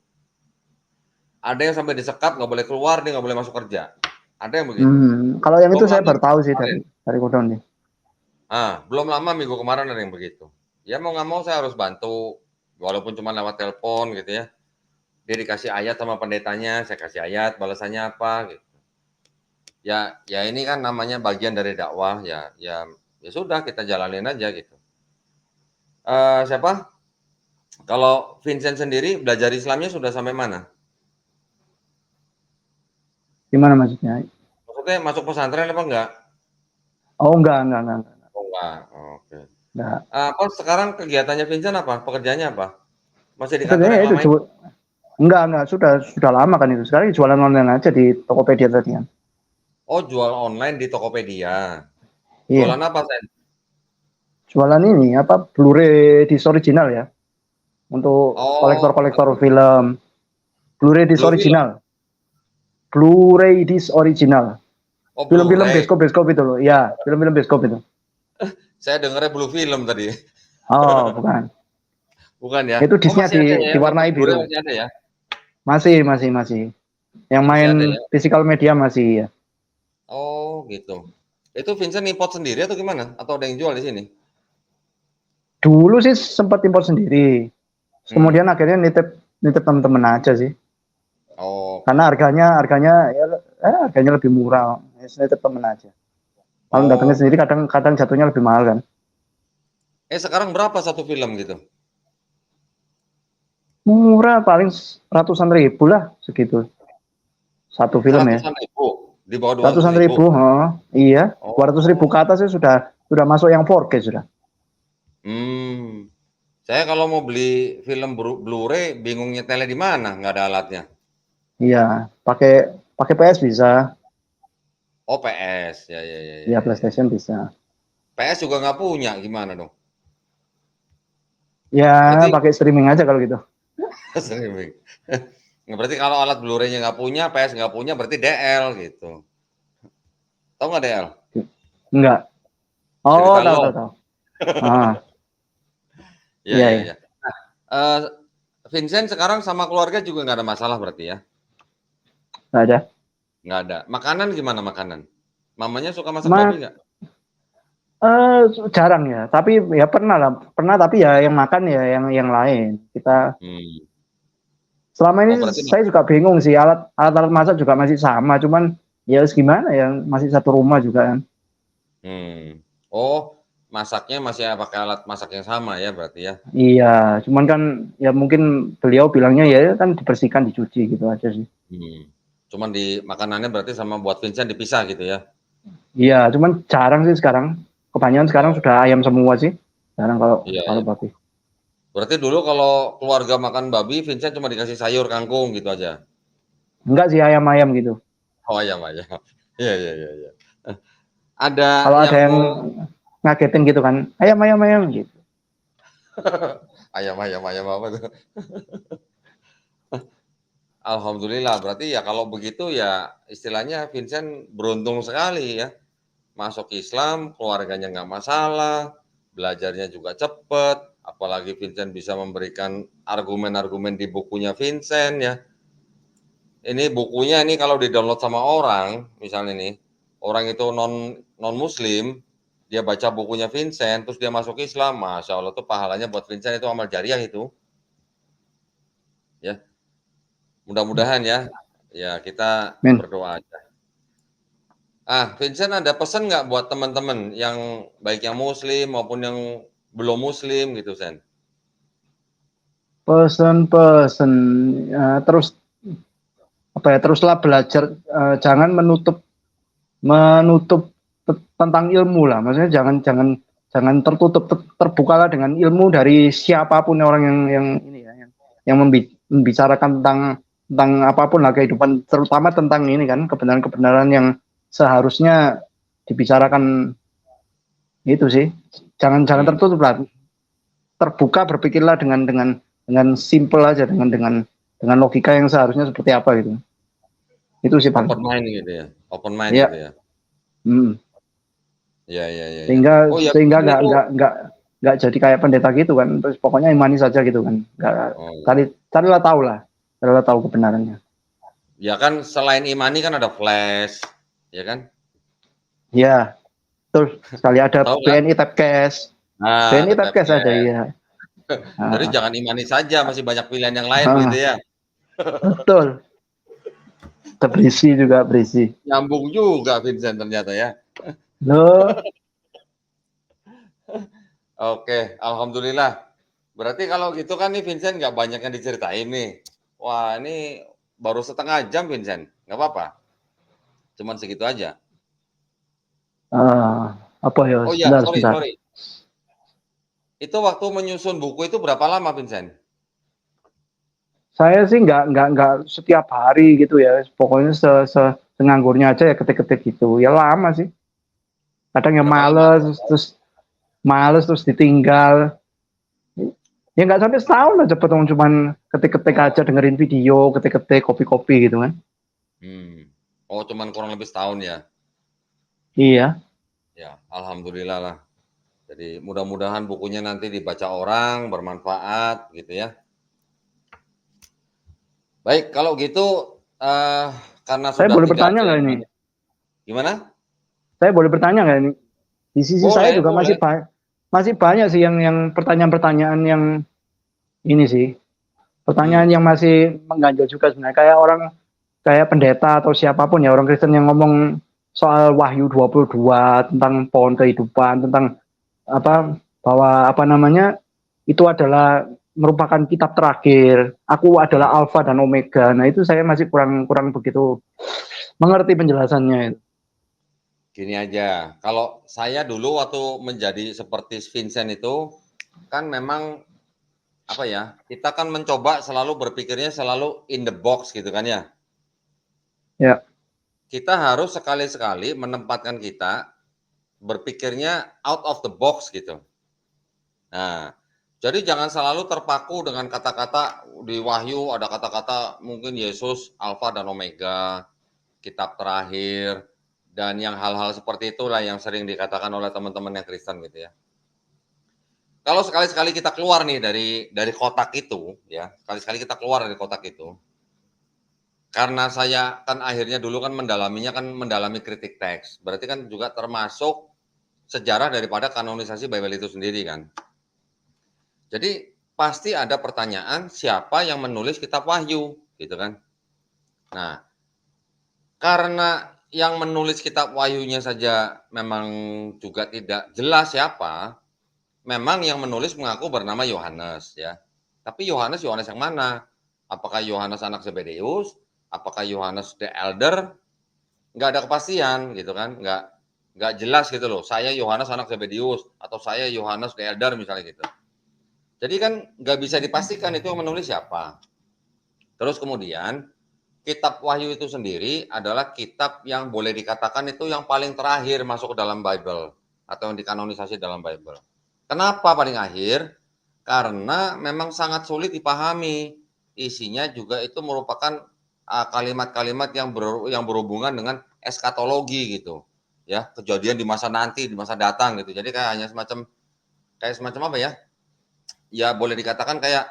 Ada yang sampai disekap nggak boleh keluar, dia nggak boleh masuk kerja. Ada yang begitu. Kalau yang itu Belum saya lama baru tahu sih kemarin. dari kodong nih. Belum lama minggu kemarin ada yang begitu. Ya mau nggak mau saya harus bantu, walaupun cuma lewat telepon gitu ya. Dia dikasih ayat sama pendetanya, saya kasih ayat, balasannya apa gitu. Ya ini kan namanya bagian dari dakwah, ya sudah kita jalanin aja gitu. Siapa? Kalau Vincent sendiri belajar Islamnya sudah sampai mana? Gimana maksudnya? Maksudnya masuk pesantren apa enggak? Oh, enggak. Oh, enggak. Oke. Enggak. Apa sekarang kegiatannya Vincent apa? Pekerjaannya apa? Masih di kantor Kerjanya yang itu lama itu? enggak, sudah lama kan itu. Sekarang jualan online aja di Tokopedia tadi kan. Oh, jual online di Tokopedia. Iya, Jualan apa, Sen? jualan ini apa Blu-ray disc original ya untuk Oh, kolektor-kolektor film. Blu-ray disc Blue Film. original. Blu-ray disc original. Oh, Film-film Blu-ray. bioskop-bioskop itu loh. Ya, film-film bioskop itu. Saya dengarnya Blue Film tadi. Oh, bukan. Bukan ya? Itu Oh, disknya masih ada ya? Untuk diwarnai Blu-ray biru. masih ada ya? Masih. Yang Masih main ada ya? physical media masih ya. Oh, gitu. Itu Vincent import sendiri atau gimana? Atau ada yang jual di sini? Dulu sih sempat impor sendiri. Hmm. Kemudian akhirnya nitip nitip teman-teman aja sih. Karena Oke. harganya ya harganya lebih murah. Ya, nitip temen aja. Kalau datangnya Oh, sendiri kadang jatuhnya lebih mahal kan. sekarang berapa satu film gitu? Murah paling ratusan ribu lah segitu. Satu film ya. 100-an ribu? Di bawah 200 Ratusan ribu? ribu, oh, iya. 200 ribu ke Oh. atas sudah masuk yang 4K sudah. Hmm. Saya kalau mau beli film Blu-ray bingung nyetelnya di mana, nggak ada alatnya. Iya, pakai pakai PS bisa, Oh, PS. Ya, ya, ya, ya, ya ya, ya. PlayStation bisa. PS juga nggak punya, gimana dong? Ya, Berarti pakai streaming aja kalau gitu. streaming. Berarti kalau alat Blu-ray-nya nggak punya, PS nggak punya, berarti DL gitu. Tahu nggak DL? Enggak. Oh, Digital loss. tahu. Ah, Iya, iya iya, ya. iya. Eh, Vincent sekarang sama keluarga juga nggak ada masalah berarti ya? Enggak ada. Nggak ada. Makanan gimana makanan? Mamanya suka masak babi Mak nggak? eh jarang ya, tapi ya pernah lah. Pernah tapi ya yang makan ya yang lain. Kita Hmm. selama Oh, ini berarti saya juga bingung sih alat masak juga masih sama, cuman ya gimana ya masih satu rumah juga kan. hmm. Oh, masaknya masih pakai alat masak yang sama ya berarti ya? Iya, cuman kan ya mungkin beliau bilangnya ya kan dibersihkan, dicuci gitu aja sih. Hmm. Cuman di makanannya berarti sama buat Vincent dipisah gitu ya? Iya, cuman jarang sih sekarang. Kebanyakan sekarang Oh, sudah ayam semua sih. Jarang kalau iya, kalau iya. babi. Berarti dulu kalau keluarga makan babi, Vincent cuma dikasih sayur, kangkung gitu aja? Enggak sih ayam-ayam gitu. Oh, ayam aja. Iya, iya, iya, iya. Eh, ada Kalau ada yang yang mau ngagetin gitu kan, ayam gitu. ayam apa tuh? Alhamdulillah, berarti ya kalau begitu ya istilahnya Vincent beruntung sekali ya. Masuk Islam, keluarganya nggak masalah, belajarnya juga cepet, apalagi Vincent bisa memberikan argumen-argumen di bukunya Vincent ya. Ini bukunya ini kalau di-download sama orang, misalnya nih, orang itu non muslim, dia baca bukunya Vincent, terus dia masuk Islam, masya Allah tuh pahalanya buat Vincent itu amal jariah itu, ya. Mudah-mudahan ya, ya kita Men, berdoa aja. Vincent ada pesan nggak buat teman-teman yang baik yang muslim maupun yang belum muslim gitu, Sen? pesen-pesen terus apa ya teruslah belajar, jangan menutup tentang ilmu lah, maksudnya jangan tertutup, terbukalah dengan ilmu dari siapapun orang yang ini ya yang membicarakan tentang apapun lah kehidupan, terutama tentang ini kan kebenaran-kebenaran yang seharusnya dibicarakan. Itu sih, jangan Hmm, tertutup lah, terbuka, berpikirlah dengan simple aja, dengan logika yang seharusnya seperti apa gitu. Itu sih paling open mind gitu ya, open mind gitu ya. ya. Hmm. Ya, ya, ya, ya. sehingga Oh ya, sehingga Vincent itu, nggak jadi kayak pendeta gitu kan, terus pokoknya imani saja gitu kan, nggak oh, carilah tahu kebenarannya. ya kan selain imani kan ada flash, ya kan? Ya, terus sekali ada Tahu kan? BNI Tapkes. Nah, BNI ada Tapkes ada, TPS. iya. Jadi Ah, jangan imani saja, masih banyak pilihan yang lain begitu ah, ya. betul, berisi juga berisi Nyambung juga Vincent ternyata ya. loh. Oke, alhamdulillah. Berarti kalau gitu kan nih Vincent nggak banyak yang diceritain nih. Wah, ini baru setengah jam Vincent, nggak apa-apa? Cuman segitu aja? Apa ya? Oh iya, Sebentar, sorry sebentar. sorry. Itu waktu menyusun buku itu berapa lama Vincent? Saya sih nggak setiap hari gitu ya. Pokoknya senganggurnya aja ya ketik-ketik gitu. Ya lama sih. Kadang ya Berapa lama? males terus ditinggal. Ya nggak sampai setahun lah cepet cuman ketik-ketik aja Oh, dengerin video, ketik-ketik kopi-kopi gitu kan. hmm. Oh, cuman kurang lebih setahun ya? Iya. Ya, alhamdulillah lah. Jadi mudah-mudahan bukunya nanti dibaca orang, bermanfaat gitu ya. Baik, kalau gitu, karena Saya sudah boleh tidak bertanya ada nggak yang ini? banyak gimana? Saya boleh bertanya nggak ini? Di sisi saya Boleh juga boleh. masih banyak sih yang pertanyaan-pertanyaan yang ini sih. Pertanyaan Hmm, yang masih mengganjal juga sebenarnya. Kayak pendeta atau siapapun ya orang Kristen yang ngomong soal Wahyu 22 tentang pohon kehidupan, tentang apa bahwa apa namanya itu adalah merupakan kitab terakhir. Aku adalah hmm. Alfa dan Omega. Nah, itu saya masih kurang kurang begitu mengerti penjelasannya. Gini aja, kalau saya dulu waktu menjadi seperti Vincent itu, kan memang, apa ya, kita kan mencoba selalu berpikirnya selalu in the box gitu kan ya. Ya, Kita harus sekali-sekali menempatkan kita berpikirnya out of the box gitu. Nah, jadi jangan selalu terpaku dengan kata-kata di Wahyu ada kata-kata mungkin Yesus Alfa dan Omega, kitab terakhir, dan yang hal-hal seperti itulah yang sering dikatakan oleh teman-teman yang Kristen gitu ya. Kalau sekali-sekali kita keluar nih dari kotak itu ya, sekali-sekali kita keluar dari kotak itu, karena saya kan akhirnya dulu kan mendalaminya kan mendalami kritik teks, berarti kan juga termasuk sejarah daripada kanonisasi Bible itu sendiri kan. Jadi pasti ada pertanyaan siapa yang menulis kitab Wahyu gitu kan. Nah, karena yang menulis kitab Wahyunya saja memang juga tidak jelas siapa, memang yang menulis mengaku bernama Yohanes ya. Tapi Yohanes Yohanes yang mana? Apakah Yohanes anak Zebedeus? Apakah Yohanes the elder? Nggak ada kepastian gitu kan, nggak jelas gitu loh. Saya Yohanes anak Zebedeus atau saya Yohanes the elder misalnya gitu. Jadi kan nggak bisa dipastikan itu yang menulis siapa. Terus kemudian kitab Wahyu itu sendiri adalah kitab yang boleh dikatakan itu yang paling terakhir masuk ke dalam Bible atau yang dikanonisasi dalam Bible. Kenapa paling akhir? Karena memang sangat sulit dipahami. Isinya juga itu merupakan kalimat-kalimat yang berhubungan dengan eskatologi gitu. Ya, kejadian di masa nanti, di masa datang gitu. Jadi kayak hanya semacam apa ya? Ya boleh dikatakan kayak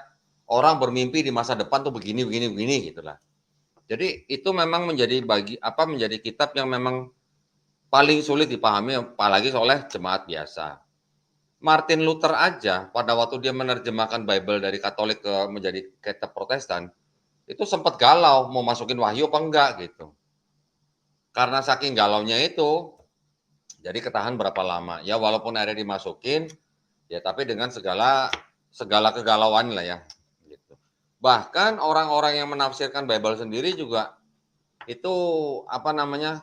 orang bermimpi di masa depan tuh begini begini begini gitulah. Jadi itu memang menjadi kitab yang memang paling sulit dipahami apalagi oleh jemaat biasa. Martin Luther aja pada waktu dia menerjemahkan Bible dari Katolik ke menjadi kitab Protestan, itu sempat galau mau masukin Wahyu apa enggak gitu. Karena saking galaunya itu, jadi ketahan berapa lama. Ya walaupun akhirnya dimasukin, ya tapi dengan segala segala kegalauan lah ya. Gitu. Bahkan orang-orang yang menafsirkan Bible sendiri juga itu apa namanya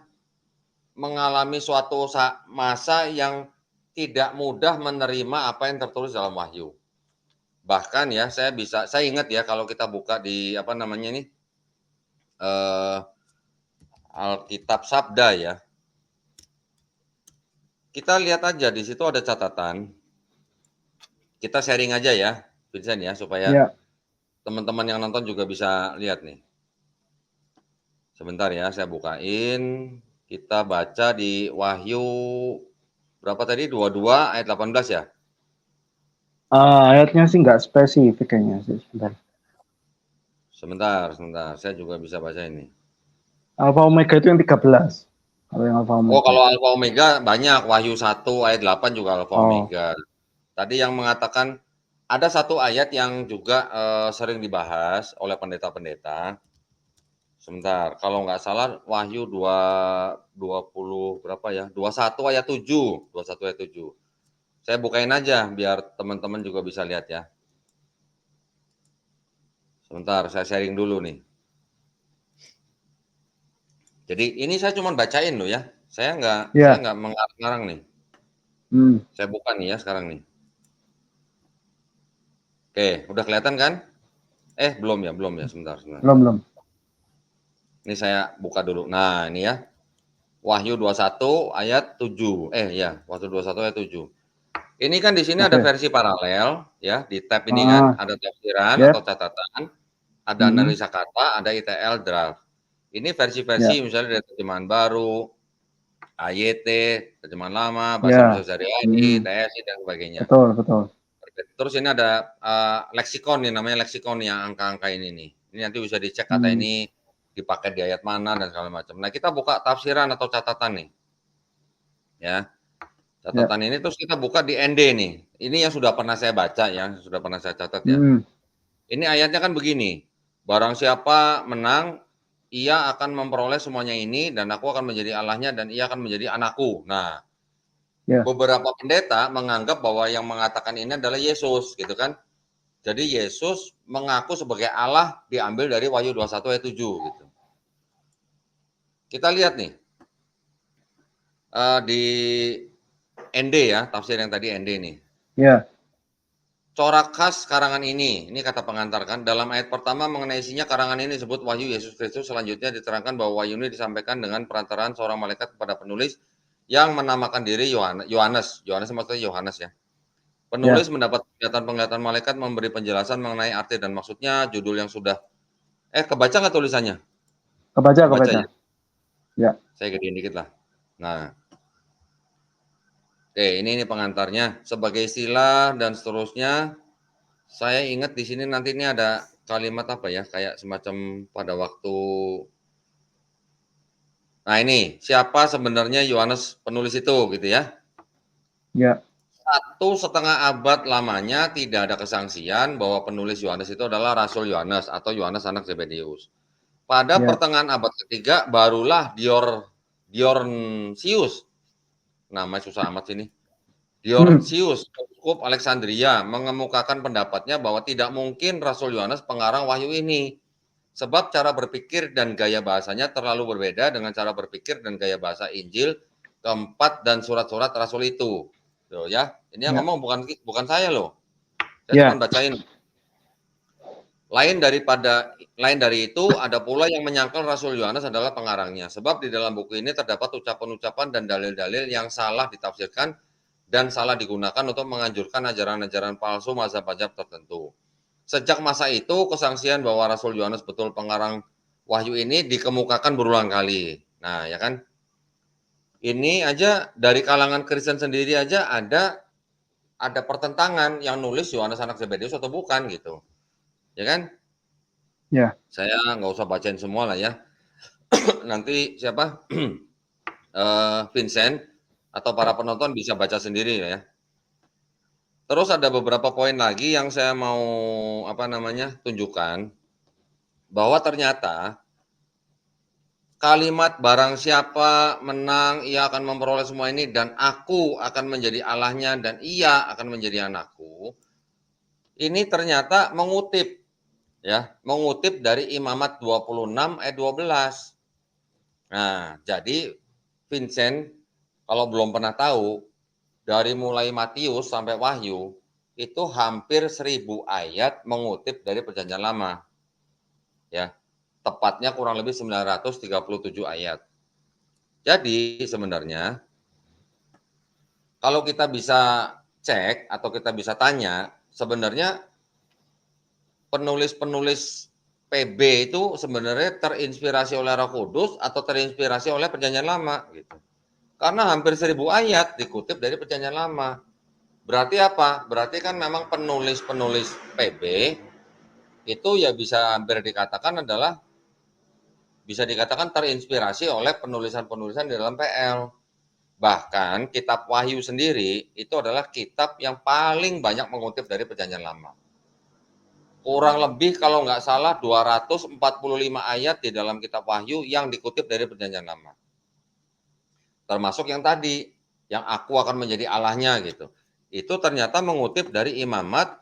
mengalami suatu masa yang tidak mudah menerima apa yang tertulis dalam Wahyu. Bahkan ya saya ingat ya kalau kita buka di apa namanya ini eh, Alkitab Sabda ya. Kita lihat aja di situ ada catatan. Kita sharing aja ya, Vincent ya supaya ya. teman-teman yang nonton juga bisa lihat nih. Sebentar ya, saya bukain. Kita baca di Wahyu berapa tadi? 22 ayat 18 ya? Ayatnya sih nggak spesifik kayaknya sih. Sebentar. Sebentar, saya juga bisa baca ini. Alpha Omega itu yang 13. Kalau yang Alpha Oh, Omega. kalau Alfa Omega banyak, Wahyu 1 ayat 8 juga Alfa Oh, Omega. Tadi yang mengatakan ada satu ayat yang juga sering dibahas oleh pendeta-pendeta. Sebentar, kalau nggak salah Wahyu 20 berapa ya? 21 ayat 7, 21 ayat 7. Saya bukain aja biar teman-teman juga bisa lihat ya. Sebentar, saya sharing dulu nih. Jadi ini saya cuma bacain loh ya. Saya Ya. nggak mengarang-ngarang nih. Hmm. Saya buka nih ya sekarang nih. Oke, udah kelihatan kan? Belum ya, sebentar. Belum. Ini saya buka dulu. Nah, ini ya. Wahyu 21 ayat 7. Wahyu 21 ayat 7. Ini kan di sini ada Oke. versi paralel ya, di tab ini kan Ah, ada tafsiran atau ya. catatan, ada Hmm. analisa kata, ada ITL draft. Ini Ya. versi-versi misalnya dari terjemahan baru, AYT, terjemahan lama, Bahasa Ya. Indonesia Sehari-Hari, Hmm. TSI dan sebagainya. Betul. Terus ini ada leksikon nih, namanya leksikon yang angka-angka ini nih. Ini nanti bisa dicek kata Hmm. ini dipakai di ayat mana dan segala macam. Nah, kita buka tafsiran atau catatan nih. Ya. Ya. Catatan ini terus kita buka di ND nih. Ini yang sudah pernah saya baca ya, sudah pernah saya catat ya. Hmm. Ini ayatnya kan begini. Barang siapa menang, ia akan memperoleh semuanya ini dan aku akan menjadi Allahnya dan ia akan menjadi anakku. Nah, Ya. beberapa pendeta menganggap bahwa yang mengatakan ini adalah Yesus gitu kan. Jadi Yesus mengaku sebagai Allah diambil dari Wahyu 21 ayat 7 gitu. Kita lihat nih di ND ya, tafsir yang tadi ND nih. Ya. Corak khas karangan ini kata pengantar kan, dalam ayat pertama mengenai isinya karangan ini disebut Wahyu Yesus Kristus, selanjutnya diterangkan bahwa Wahyu ini disampaikan dengan perantaraan seorang malaikat kepada penulis yang menamakan diri Yohanes maksudnya Yohanes ya. Penulis Ya. mendapat penglihatan malaikat memberi penjelasan mengenai arti dan maksudnya, judul yang sudah kebaca nggak tulisannya? Kebaca Kebaca. ya? Ya. Saya gedein dikit lah. Nah, oke ini pengantarnya, sebagai istilah dan seterusnya. Saya ingat di sini nanti ini ada kalimat apa ya, kayak semacam pada waktu nah ini, siapa sebenarnya Yohanes penulis itu gitu ya. Ya. 1,5 abad lamanya tidak ada kesangsian bahwa penulis Yohanes itu adalah Rasul Yohanes atau Yohanes anak Zebedeus. Pada Ya. pertengahan abad ketiga barulah Dionysius, namanya susah amat sini. Hmm. Dionysius, uskup Alexandria, mengemukakan pendapatnya bahwa tidak mungkin Rasul Yohanes pengarang wahyu ini. Sebab cara berpikir dan gaya bahasanya terlalu berbeda dengan cara berpikir dan gaya bahasa Injil keempat dan surat-surat Rasul itu. Tuh ya, ini yang Ya. ngomong bukan saya loh. Saya cuma Ya. bacain. Lain dari itu, ada pula yang menyangkal Rasul Yohanes adalah pengarangnya. Sebab di dalam buku ini terdapat ucapan-ucapan dan dalil-dalil yang salah ditafsirkan dan salah digunakan untuk menganjurkan ajaran-ajaran palsu mazhab-mazhab tertentu. Sejak masa itu, kesangsian bahwa Rasul Yohanes betul pengarang wahyu ini dikemukakan berulang kali. Nah, ya kan? Ini aja dari kalangan Kristen sendiri aja ada pertentangan yang nulis Yohanes anak Zebedeus atau bukan gitu. Ya kan? Ya. Saya nggak usah bacain semua lah ya. Nanti siapa? Vincent atau para penonton bisa baca sendiri ya. Terus ada beberapa poin lagi yang saya mau tunjukkan bahwa ternyata kalimat barang siapa menang ia akan memperoleh semua ini dan aku akan menjadi Allahnya dan ia akan menjadi anakku. Ini ternyata mengutip dari Imamat 26 ayat 12. Nah, jadi Vincent kalau belum pernah tahu, dari mulai Matius sampai Wahyu itu hampir 1.000 ayat mengutip dari Perjanjian Lama. Ya, tepatnya kurang lebih 937 ayat. Jadi sebenarnya kalau kita bisa cek atau kita bisa tanya, sebenarnya penulis-penulis PB itu sebenarnya terinspirasi oleh Roh Kudus atau terinspirasi oleh Perjanjian Lama gitu. Karena hampir 1.000 ayat dikutip dari Perjanjian Lama. Berarti apa? Berarti kan memang penulis-penulis PB itu ya bisa dikatakan terinspirasi oleh penulisan-penulisan di dalam PL. Bahkan kitab Wahyu sendiri itu adalah kitab yang paling banyak mengutip dari Perjanjian Lama. Kurang lebih kalau nggak salah 245 ayat di dalam kitab Wahyu yang dikutip dari Perjanjian Lama. Termasuk yang tadi, yang aku akan menjadi Allahnya gitu. itu ternyata mengutip dari Imamat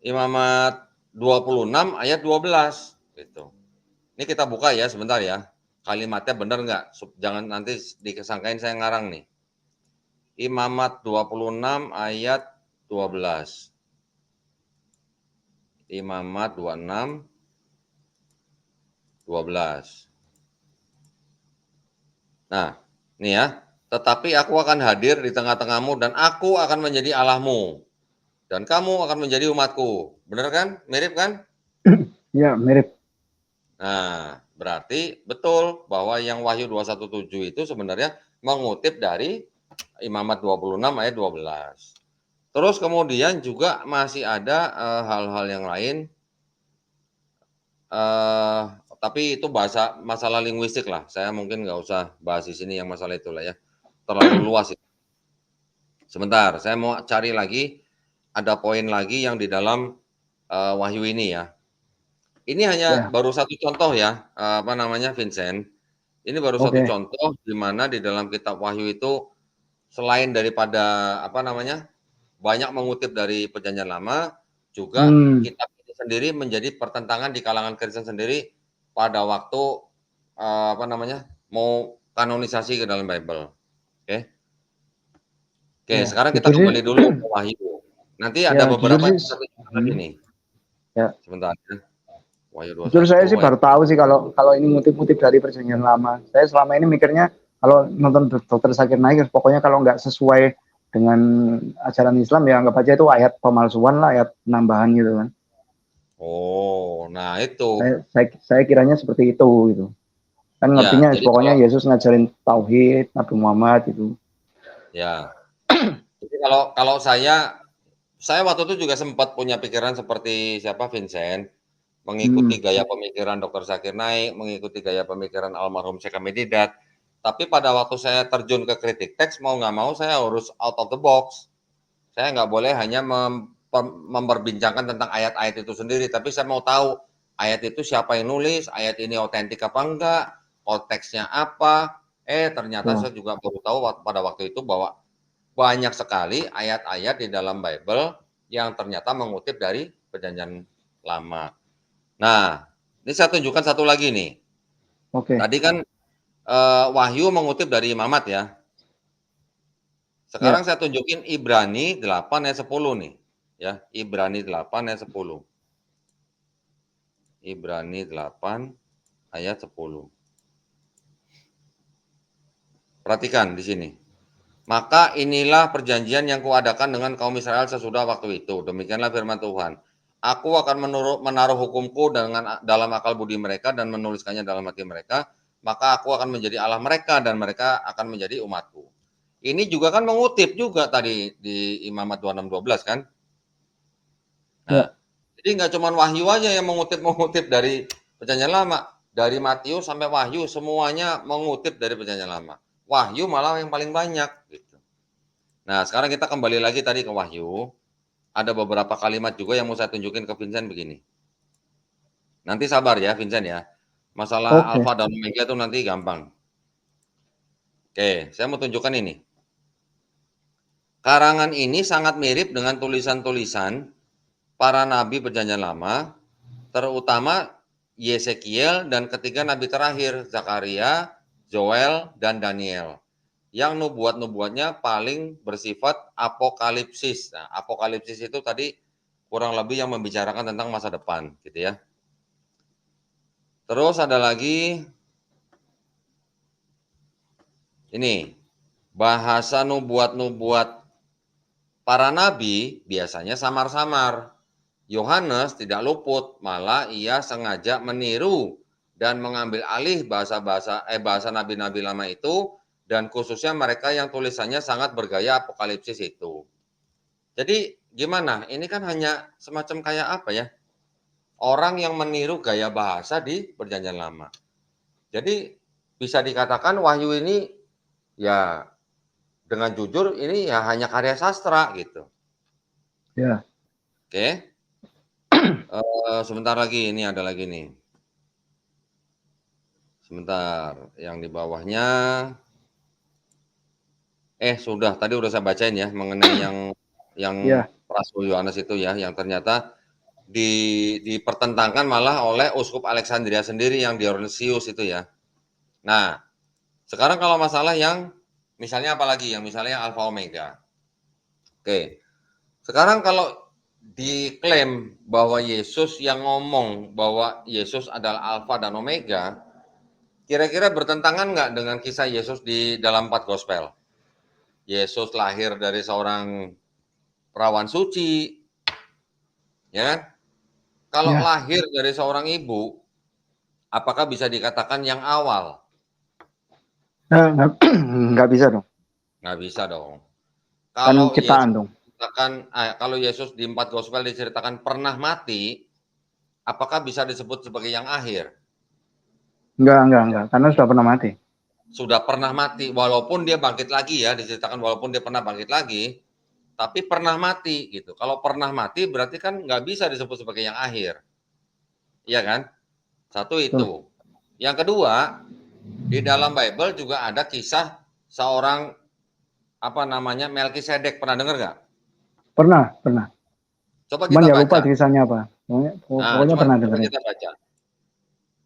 26 ayat 12 gitu. Ini kita buka ya sebentar ya. Kalimatnya benar nggak? Jangan nanti dikesangkain saya ngarang nih. Imamat 26 ayat 12. Imamat 26 12. Nah, ini ya. Tetapi aku akan hadir di tengah-tengahmu dan aku akan menjadi Allahmu. Dan kamu akan menjadi umatku. Benar kan? Mirip kan? Ya, mirip. Nah, berarti betul bahwa yang Wahyu 217 itu sebenarnya mengutip dari Imamat 26 ayat 12. Terus kemudian juga masih ada hal-hal yang lain, eh, tapi itu bahasa masalah linguistik lah. Saya mungkin nggak usah bahas di sini yang masalah itu lah ya. Terlalu luas itu. Sebentar, saya mau cari lagi, ada poin lagi yang di dalam Wahyu ini ya. Ini hanya Ya, baru satu contoh ya, apa namanya, Vincent. Ini baru satu oke. contoh di mana di dalam kitab Wahyu itu selain daripada apa namanya, banyak mengutip dari Perjanjian Lama, juga Hmm, kitab ini sendiri menjadi pertentangan di kalangan Kristen sendiri pada waktu apa namanya, mau kanonisasi ke dalam Bible. Oke. Oke, ya, sekarang kita jujur sih, kembali dulu ke Wahyu. Nanti ada ya jujur beberapa sih, yang saya tunjukkan lagi hmm, nih. ya, Sebentar ya. Wahyu jujur saya 21 sih ayat baru tahu sih kalau kalau ini ngutip-ngutip dari Perjanjian Lama. Saya selama ini mikirnya kalau nonton Dokter Zakir Naik, pokoknya kalau nggak sesuai dengan ajaran Islam ya anggap aja itu ayat pemalsuan lah, ayat penambahan gitu kan. oh, nah itu. Saya kiranya seperti itu gitu. Kan Ya, ngertinya jadi pokoknya kalau Yesus ngajarin tauhid, Nabi Muhammad itu. ya, jadi kalau saya waktu itu juga sempat punya pikiran seperti siapa, Vincent, Hmm, mengikuti gaya pemikiran Dr. Zakir Naik, mengikuti gaya pemikiran almarhum Syekh Hamid Didat. Tapi pada waktu saya terjun ke kritik teks, mau nggak mau saya harus out of the box. Saya nggak boleh hanya memperbincangkan tentang ayat-ayat itu sendiri, tapi saya mau tahu ayat itu siapa yang nulis, ayat ini otentik apa enggak, konteksnya apa. Ternyata tuh. saya juga baru tahu pada waktu itu bahwa banyak sekali ayat-ayat di dalam Bible yang ternyata mengutip dari Perjanjian Lama. Nah, ini saya tunjukkan satu lagi nih. Oke. Tadi kan Wahyu mengutip dari Imamat ya. Sekarang Ya. saya tunjukin Ibrani 8 ayat 10 nih. Ya, Ibrani 8 ayat 10. Ibrani 8 ayat 10. Perhatikan di sini. Maka inilah perjanjian yang kuadakan dengan kaum Israel sesudah waktu itu. Demikianlah firman Tuhan. Aku akan menaruh hukumku dalam akal budi mereka dan menuliskannya dalam hati mereka. Maka aku akan menjadi Allah mereka dan mereka akan menjadi umatku. Ini juga kan mengutip juga tadi di Imamat 26:12 kan. Nah, Ya. jadi nggak cuma Wahyu aja yang mengutip dari Perjanjian Lama. Dari Matius sampai Wahyu semuanya mengutip dari Perjanjian Lama. Wahyu malah yang paling banyak gitu. Nah, sekarang kita kembali lagi tadi ke Wahyu. Ada beberapa kalimat juga yang mau saya tunjukin ke Vincent begini. Nanti sabar ya Vincent ya. Masalah Oke. alfa dan omega itu nanti gampang. Oke, saya mau tunjukkan ini. Karangan ini sangat mirip dengan tulisan-tulisan para nabi Perjanjian Lama, terutama Yesekiel dan ketiga nabi terakhir, Zakaria, Joel, dan Daniel. Yang nubuat-nubuatnya paling bersifat apokalipsis. Nah, apokalipsis itu tadi kurang lebih yang membicarakan tentang masa depan, gitu ya. Terus ada lagi ini, bahasa nubuat-nubuat para nabi biasanya samar-samar. Yohanes tidak luput, malah ia sengaja meniru dan mengambil alih bahasa nabi-nabi lama itu dan khususnya mereka yang tulisannya sangat bergaya apokalipsis itu. Jadi gimana? Ini kan hanya semacam kayak apa ya? Orang yang meniru gaya bahasa di Perjanjian Lama. Jadi bisa dikatakan Wahyu ini ya dengan jujur ini ya hanya karya sastra gitu. Ya. Oke. Sebentar lagi ini ada lagi nih. Sebentar, yang di bawahnya sudah, tadi udah saya bacain ya, mengenai yang Ya, Rasul Yohanes itu ya, yang ternyata dipertentangkan malah oleh Uskup Alexandria sendiri yang Dionysius itu ya. Nah, sekarang kalau masalah yang misalnya apalagi yang misalnya yang Alpha Omega. Oke, sekarang kalau diklaim bahwa Yesus yang ngomong bahwa Yesus adalah Alpha dan Omega, kira-kira bertentangan nggak dengan kisah Yesus di dalam 4 Gospel? Yesus lahir dari seorang perawan suci, ya kan? Kalau ya. lahir dari seorang ibu, apakah bisa dikatakan yang awal? Nggak, nggak bisa dong. Nggak bisa dong. Kan Kalau ciptaan Yesus dong. kalau Yesus di 4 Gospel diceritakan pernah mati, apakah bisa disebut sebagai yang akhir? Enggak. Karena sudah pernah mati. Sudah pernah mati, walaupun dia bangkit lagi ya, diceritakan walaupun dia pernah bangkit lagi, tapi pernah mati gitu. Kalau pernah mati berarti kan nggak bisa disebut sebagai yang akhir, iya kan? Satu Betul. itu. Yang kedua, di dalam Bible juga ada kisah seorang apa namanya Melkisedek, pernah dengar nggak? Pernah. Coba Cuman kita ya lupa baca. kisahnya apa. Nah, Pokoknya pernah coba dengerin. kita baca.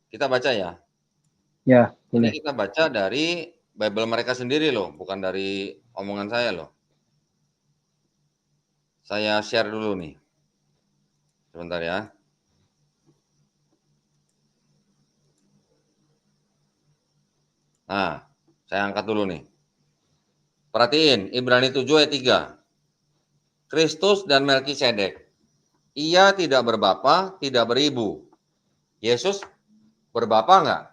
Kita baca ya. Ya, Ini boleh. kita baca dari Bible mereka sendiri loh, bukan dari omongan saya loh. Saya share dulu nih. Sebentar ya. Nah, saya angkat dulu nih. Perhatiin, Ibrani 7 ayat 3. Kristus dan Melkisedek. Ia tidak berbapa, tidak beribu. Yesus berbapa enggak?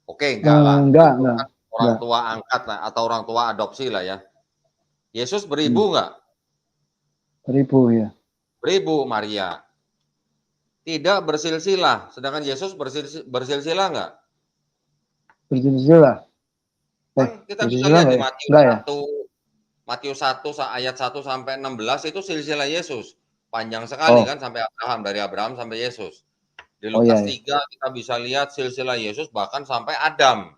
Oke, enggak lah. Itu Enggak. kan orang Enggak. tua angkat lah, atau orang tua adopsi lah ya. Yesus Hmm. beribu enggak? 1000 ya. Beribu, Maria. Tidak bersilsilah, sedangkan Yesus bersilsilah enggak? Bersilsilah. Kan kita bisa Bersilsilah lihat di enggak ya? Matius Enggak ya? 1, ayat 1 sampai 16 itu silsilah Yesus. Panjang sekali Oh. kan sampai Abraham, dari Abraham sampai Yesus. Di Oh iya Lukas ya. 3 kita bisa lihat silsilah Yesus bahkan sampai Adam.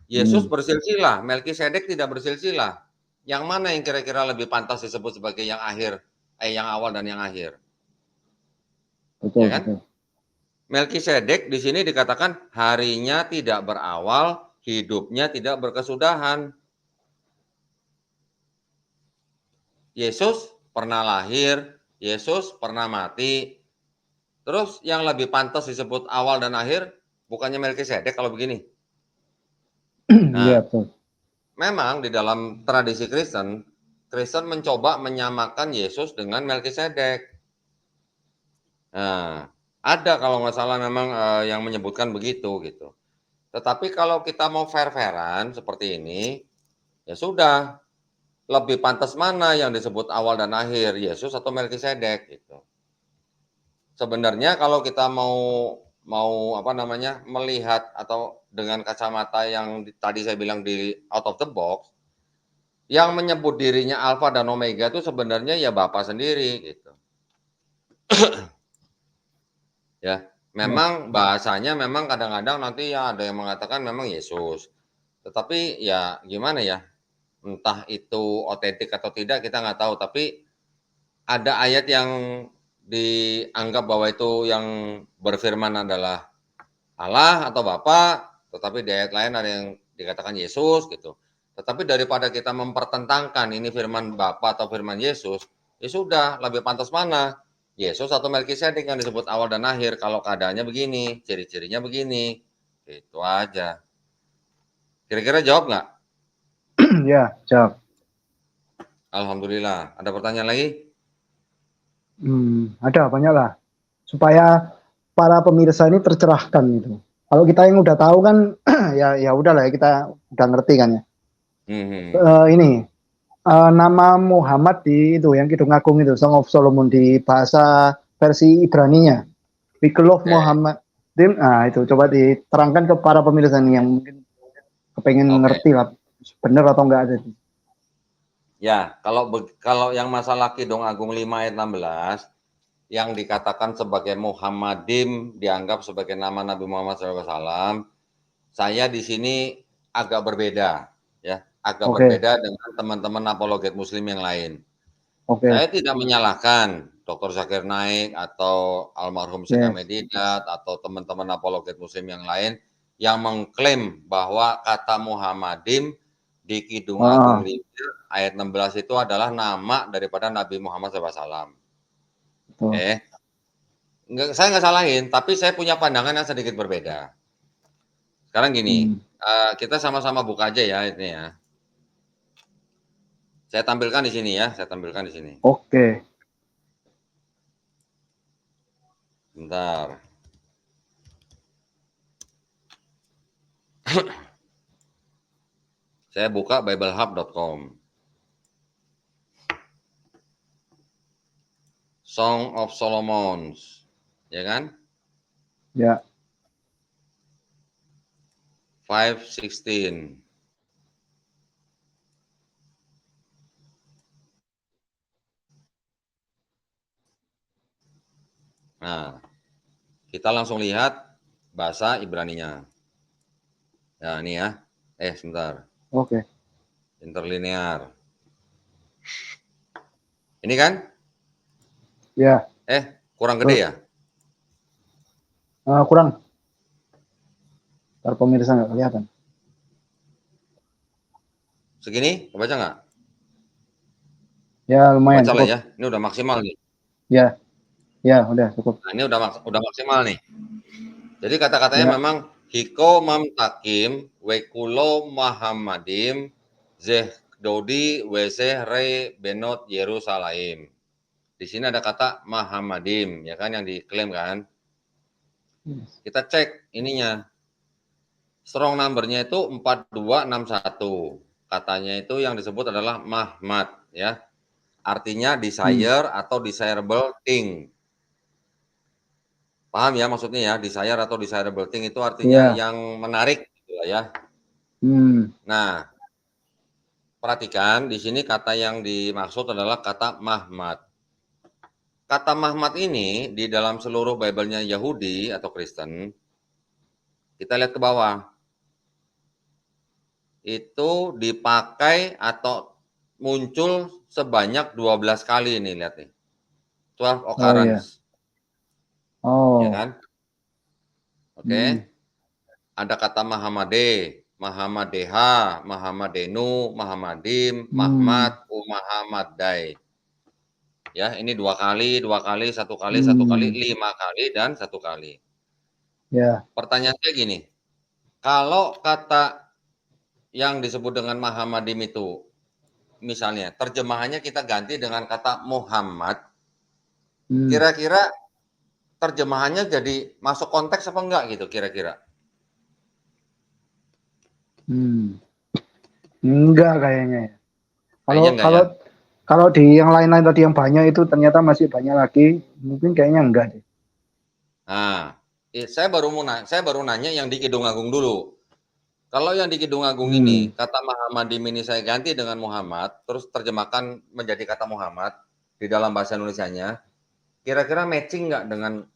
Yesus Hmm. bersilsilah, Melkisedek tidak bersilsilah. Yang mana yang kira-kira lebih pantas disebut sebagai yang akhir, yang awal dan yang akhir, ya kan? Betul. Melkisedek di sini dikatakan harinya tidak berawal, hidupnya tidak berkesudahan. Yesus pernah lahir, Yesus pernah mati. Terus yang lebih pantas disebut awal dan akhir bukannya Melkisedek kalau begini. Iya, Nah, betul. memang di dalam tradisi Kristen, Kristen mencoba menyamakan Yesus dengan Melkisedek. Nah, ada kalau nggak salah memang yang menyebutkan begitu gitu. Tetapi kalau kita mau fair-fairan seperti ini, ya sudah, lebih pantas mana yang disebut awal dan akhir, Yesus atau Melkisedek gitu. Sebenarnya kalau kita mau mau apa namanya, melihat atau dengan kacamata yang tadi saya bilang di out of the box, yang menyebut dirinya alfa dan omega itu sebenarnya ya Bapa sendiri gitu. Ya, Ya. memang bahasanya memang kadang-kadang nanti ya ada yang mengatakan memang Yesus. Tetapi ya gimana ya, entah itu otentik atau tidak kita nggak tahu, tapi ada ayat yang dianggap bahwa itu yang berfirman adalah Allah atau Bapa, tetapi di ayat lain ada yang dikatakan Yesus gitu. Tetapi daripada kita mempertentangkan ini firman Bapa atau firman Yesus, ya sudah, lebih pantas mana? Yesus atau Melkisedek yang disebut awal dan akhir kalau keadaannya begini, ciri-cirinya begini. Itu aja. Kira-kira jawab nggak? Ya, jawab. Alhamdulillah. Ada pertanyaan lagi? Ada banyak lah. Supaya para pemirsa ini tercerahkan gitu. Kalau kita yang udah tahu kan ya udahlah ya, kita udah ngerti kan ya. Hmm. Ini nama Muhammad di itu yang Kidung Agung itu Song of Solomon di bahasa versi Ibraninya. Bikelov Oke, Muhammad Dim. Nah, itu coba diterangkan ke para pemirsa nih yang mungkin kepengen oke. ngerti lah bener atau enggak ada. Ya, kalau yang masalah Kidung Agung 5 ayat 16, yang dikatakan sebagai Muhammadim dianggap sebagai nama Nabi Muhammad SAW, saya di sini agak berbeda, ya. agak Oke. berbeda dengan teman-teman apologet muslim yang lain. Oke. Saya tidak menyalahkan Dr. Zakir Naik atau almarhum Syekh Yes. Ahmed Didat atau teman-teman apologet muslim yang lain yang mengklaim bahwa kata Muhammadim di Kidung Agung 5 ayat 16 itu adalah nama daripada Nabi Muhammad SAW. Betul. Saya nggak salahin, tapi saya punya pandangan yang sedikit berbeda. Sekarang gini, kita sama-sama buka aja ya ini ya. Saya tampilkan di sini ya, saya tampilkan di sini. Oke. Bentar. Saya buka biblehub.com. Song of Solomon, ya kan? Ya. 5:16. Nah, kita langsung lihat bahasa Ibraninya. Ya, ini ya. Sebentar. Oke. Interlinear. Ini kan? Ya. Kurang gede ya? Kurang. Ntar pemirsa nggak kelihatan. Segini? Kebaca nggak? Ya, lumayan Baca lah cukup. ya. Ini udah maksimal nih. Ya. Ya, udah cukup. Nah, ini udah maksimal nih. Jadi kata-katanya Ya. memang Hiko Mamtakim Wekulo Muhammadim Zeh Dodi Weseh Re Benot Yerusalem. Di sini ada kata Muhammadim, ya kan, yang diklaim kan. Kita cek ininya. Strong number-nya itu 4261. Katanya itu yang disebut adalah Mahmad, ya. Artinya desire atau desirable thing. Paham ya maksudnya ya, desire atau desirable thing itu artinya Ya. yang menarik gitu ya. Nah, perhatikan di sini kata yang dimaksud adalah kata Mahmad. Kata Mahmad ini di dalam seluruh Bible-nya Yahudi atau Kristen, kita lihat ke bawah. Itu dipakai atau muncul sebanyak 12 kali nih, lihat nih. 12 Oh ya. occurrence. Ya Oh. kan? Oke. Ada kata Mahamade, Mahamadeha, Mahamadenu, Mahamadim, Mahmad, Umahamadai. Ya, ini 2 kali, 2 kali, 1 kali, 1 kali, 5 kali, dan 1 kali. Ya. Pertanyaan saya gini, kalau kata yang disebut dengan Mahamadim itu, misalnya terjemahannya kita ganti dengan kata Muhammad, kira-kira terjemahannya jadi masuk konteks apa enggak gitu kira-kira? Enggak kayaknya ya. Kayaknya enggak ya? Kalau di yang lain-lain tadi yang banyak itu ternyata masih banyak lagi, mungkin kayaknya enggak deh. Nah, saya baru nanya yang di Kidung Agung dulu. Kalau yang di Kidung Agung ini, kata Mahamadim ini saya ganti dengan Muhammad, terus terjemahkan menjadi kata Muhammad di dalam bahasa Indonesianya, kira-kira matching nggak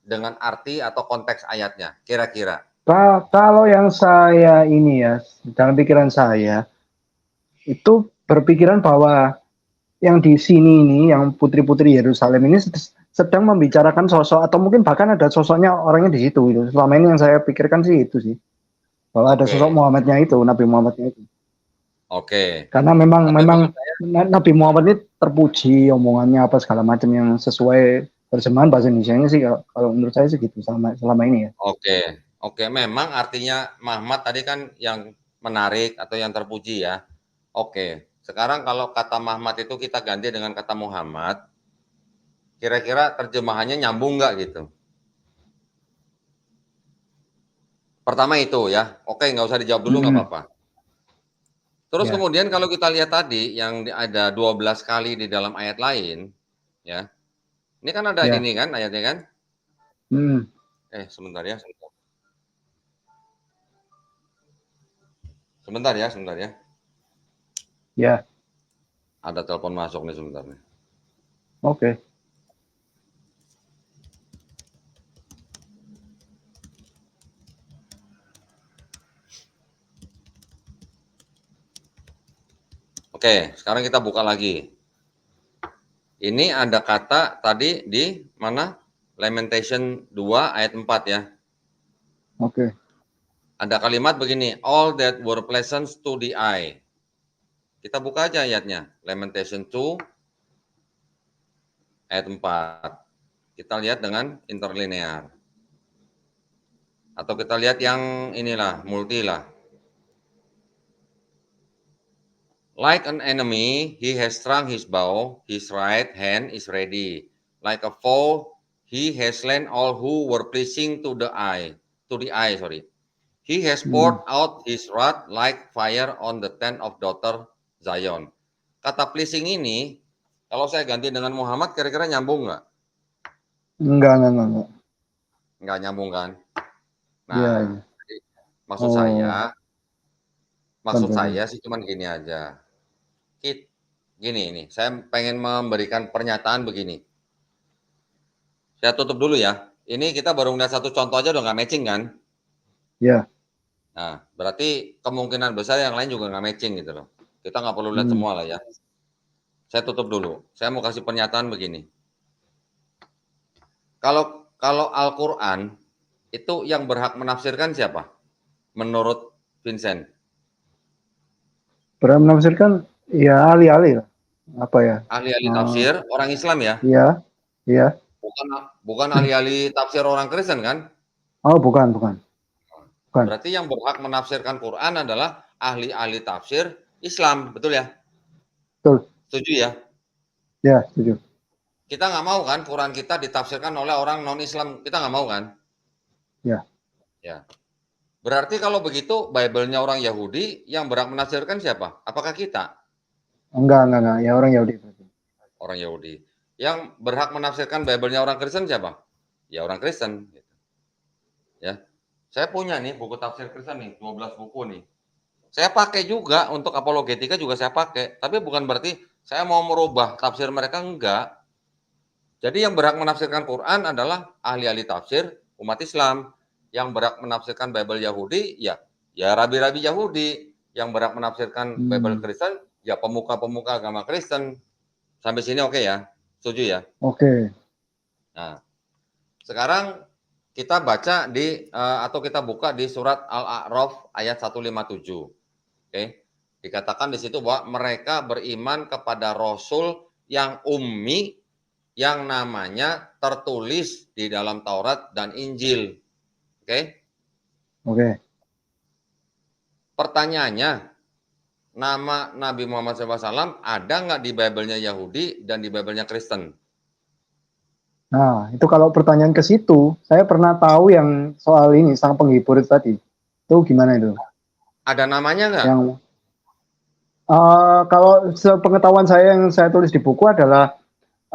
dengan arti atau konteks ayatnya? Kira-kira? Kalau yang saya ini ya, dalam pikiran saya, itu berpikiran bahwa yang di sini ini, yang putri-putri Yerusalem ini sedang membicarakan sosok, atau mungkin bahkan ada sosoknya orangnya di situ. Gitu. Selama ini yang saya pikirkan sih itu sih. Bahwa ada sosok Oke, Muhammadnya itu, Nabi Muhammadnya itu. oke. Karena memang Tapi memang menurut saya, Nabi Muhammad ini terpuji omongannya apa segala macam yang sesuai terjemahan bahasa Indonesia sih kalau menurut saya segitu selama ini ya. oke, oke. Memang artinya Muhammad tadi kan yang menarik atau yang terpuji ya. Oke. Sekarang kalau kata Muhammad itu kita ganti dengan kata Muhammad, kira-kira terjemahannya nyambung nggak gitu? Pertama itu ya. Oke, nggak usah dijawab dulu nggak Hmm, apa-apa. Terus ya, kemudian kalau kita lihat tadi yang ada 12 kali di dalam ayat lain, ya. Ini kan ada ya, ini kan ayatnya kan? hmm, Sebentar ya, sebentar. Sebentar ya, sebentar ya. ya, Ada telepon masuk nih sebentar nih. oke, Oke, sekarang kita buka lagi. Ini ada kata tadi di mana? Lamentation 2 ayat 4 ya. Oke. Ada kalimat begini, all that were pleasant to the eye. Kita buka aja ayatnya. Lamentation 2 ayat 4. Kita lihat dengan interlinear. Atau kita lihat yang inilah, multi lah. Like an enemy, he has strung his bow, his right hand is ready. Like a foe, he has slain all who were pleasing to the eye. He has poured out his wrath like fire on the tent of daughter Zion. Kata pleasing ini, kalau saya ganti dengan Muhammad, kira-kira nyambung nggak? Enggak. Nggak nyambung kan? Iya, Nah, iya. maksud Oh, saya sih cuman gini aja. Gini ini, saya pengen memberikan pernyataan begini. Saya tutup dulu ya. Ini kita baru ngeliat satu contoh aja udah nggak matching kan? ya. Nah, berarti kemungkinan besar yang lain juga nggak matching gitu loh. Kita nggak perlu lihat semua lah ya. Saya tutup dulu. Saya mau kasih pernyataan begini. Kalau Al-Quran itu yang berhak menafsirkan siapa? Menurut Vincent. Berhak menafsirkan ya ahli-ahli lah. Apa ya? Ahli-ahli tafsir orang Islam ya? Iya, iya. Bukan ahli-ahli tafsir orang Kristen kan? Oh, bukan. Berarti yang berhak menafsirkan Quran adalah ahli-ahli tafsir Islam, betul ya? Betul. Setuju ya? Ya, setuju. Kita nggak mau kan Quran kita ditafsirkan oleh orang non-Islam, kita nggak mau kan? Ya. Ya. Berarti kalau begitu Bible-nya orang Yahudi yang berhak menafsirkan siapa? Apakah kita? Enggak. Ya orang Yahudi. Orang Yahudi. Yang berhak menafsirkan Bible-nya orang Kristen siapa? Ya orang Kristen. Ya. Saya punya nih buku tafsir Kristen nih, 12 buku nih. Saya pakai juga untuk apologetika juga saya pakai, tapi bukan berarti saya mau merubah tafsir mereka, enggak. Jadi yang berhak menafsirkan Quran adalah ahli-ahli tafsir umat Islam. Yang berhak menafsirkan Bible Yahudi, ya rabi-rabi Yahudi. Yang berhak menafsirkan Bible Kristen, ya pemuka-pemuka agama Kristen. Sampai sini oke ya? Setuju ya? Oke. Nah, sekarang kita baca atau kita buka di surat Al-A'raf ayat 157. Oke. Dikatakan di situ bahwa mereka beriman kepada Rasul yang ummi yang namanya tertulis di dalam Taurat dan Injil. Oke. Oke. Pertanyaannya, nama Nabi Muhammad SAW ada nggak di Bible-nya Yahudi dan di Bible-nya Kristen? Nah, itu kalau pertanyaan ke situ, saya pernah tahu yang soal ini, sang penghibur itu tadi. Itu gimana itu? Ada namanya nggak? Yang kalau sepengetahuan saya yang saya tulis di buku adalah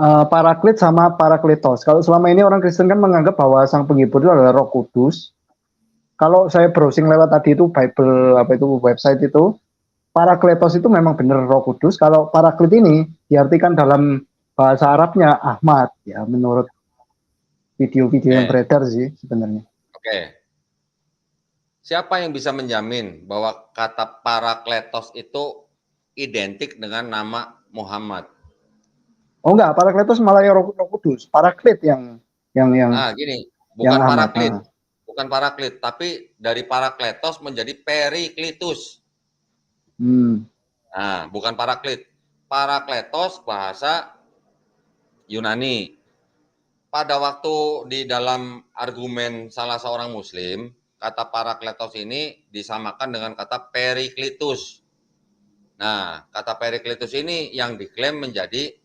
Paraklit sama Parakletos. Kalau selama ini orang Kristen kan menganggap bahwa sang penghibur itu adalah Roh Kudus. Kalau saya browsing lewat tadi itu Bible apa itu website itu, Parakletos itu memang benar Roh Kudus. Kalau Paraklit ini diartikan dalam bahasa Arabnya Ahmad ya menurut video-video yang Oke. beredar sih sebenarnya. Oke. Siapa yang bisa menjamin bahwa kata Parakletos itu identik dengan nama Muhammad? Oh enggak, Parakletos malah yang Roh Kudus. Paraklit yang Gini, yang bukan Ahmad. Paraklit. Bukan Paraklit, tapi dari Parakletos menjadi Periklitus. Nah, bukan Paraklit. Parakletos bahasa Yunani. Pada waktu di dalam argumen salah seorang muslim, kata Parakletos ini disamakan dengan kata Periklitus. Nah, kata Periklitus ini yang diklaim menjadi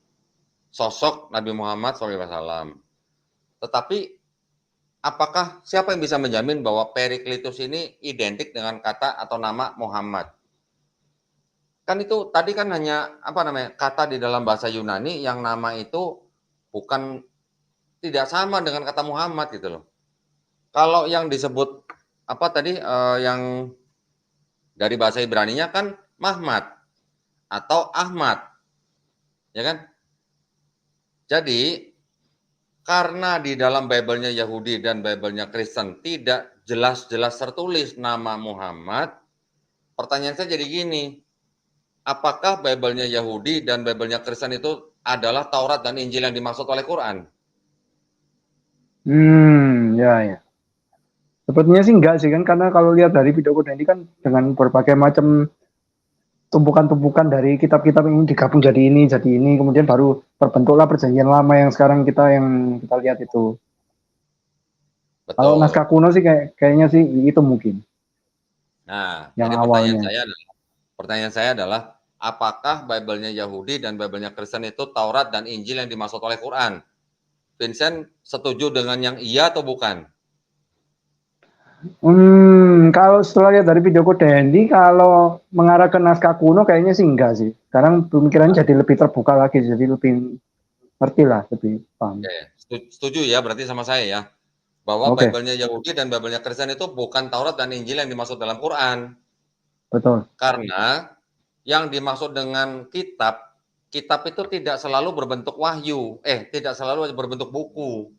sosok Nabi Muhammad SAW. Tetapi apakah siapa yang bisa menjamin bahwa Periklitus ini identik dengan kata atau nama Muhammad? Kan itu tadi kan hanya kata di dalam bahasa Yunani yang nama itu bukan tidak sama dengan kata Muhammad gitu loh. Kalau yang disebut yang dari bahasa Ibraninya kan Mahmad atau Ahmad, ya kan? Jadi karena di dalam Bible-nya Yahudi dan Bible-nya Kristen tidak jelas-jelas tertulis nama Muhammad, pertanyaan saya jadi gini, apakah Bible-nya Yahudi dan Bible-nya Kristen itu adalah Taurat dan Injil yang dimaksud oleh Quran? Ya, ya. Sepertinya sih enggak sih kan, karena kalau lihat dari video code ini kan dengan berbagai macam tumpukan-tumpukan dari kitab-kitab ini digabung jadi ini, kemudian baru terbentuklah perjanjian lama yang sekarang yang kita lihat itu. Kalau naskah Betul. kuno sih kayaknya sih itu mungkin Nah, yang jadi awalnya. pertanyaan saya adalah apakah Bible-nya Yahudi dan Bible-nya Kristen itu Taurat dan Injil yang dimaksud oleh Quran? Vincent setuju dengan yang iya atau bukan? Kalau setelah lihat dari video code Andy, kalau mengarah ke naskah kuno kayaknya sih enggak sih. Sekarang pemikirannya jadi lebih terbuka lagi, jadi lebih ngerti lah, lebih paham. Oke, setuju ya berarti sama saya ya. Bahwa Oke, Bible-nya Yahudi dan Bible-nya Kristen itu bukan Taurat dan Injil yang dimaksud dalam Quran. betul. Karena yang dimaksud dengan kitab, kitab itu tidak selalu berbentuk wahyu, tidak selalu berbentuk buku.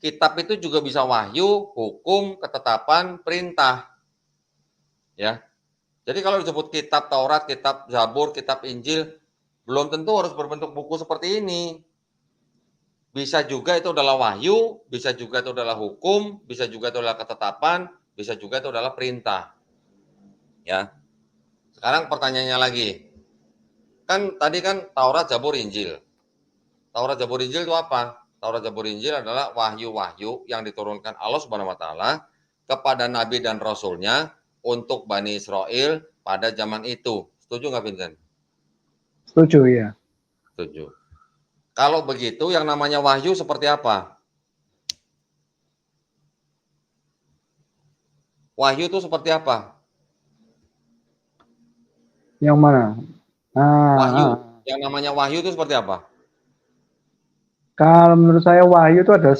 Kitab itu juga bisa wahyu, hukum, ketetapan, perintah, ya. Jadi kalau disebut kitab Taurat, kitab Zabur, kitab Injil, belum tentu harus berbentuk buku seperti ini. Bisa juga itu adalah wahyu, bisa juga itu adalah hukum, bisa juga itu adalah ketetapan, bisa juga itu adalah perintah, ya. Sekarang pertanyaannya lagi, kan tadi kan Taurat, Zabur, Injil. Taurat, Zabur, Injil itu apa? Taurat, Zabur, Injil adalah wahyu-wahyu yang diturunkan Allah Subhanahu wa taala kepada nabi dan rasulnya untuk Bani Israel pada zaman itu. Setuju nggak, Vincent? Setuju ya. Setuju. Kalau begitu yang namanya wahyu seperti apa? Wahyu itu seperti apa? Yang mana? Wahyu. Ah. Yang namanya wahyu itu seperti apa? Kalau menurut saya wahyu itu adalah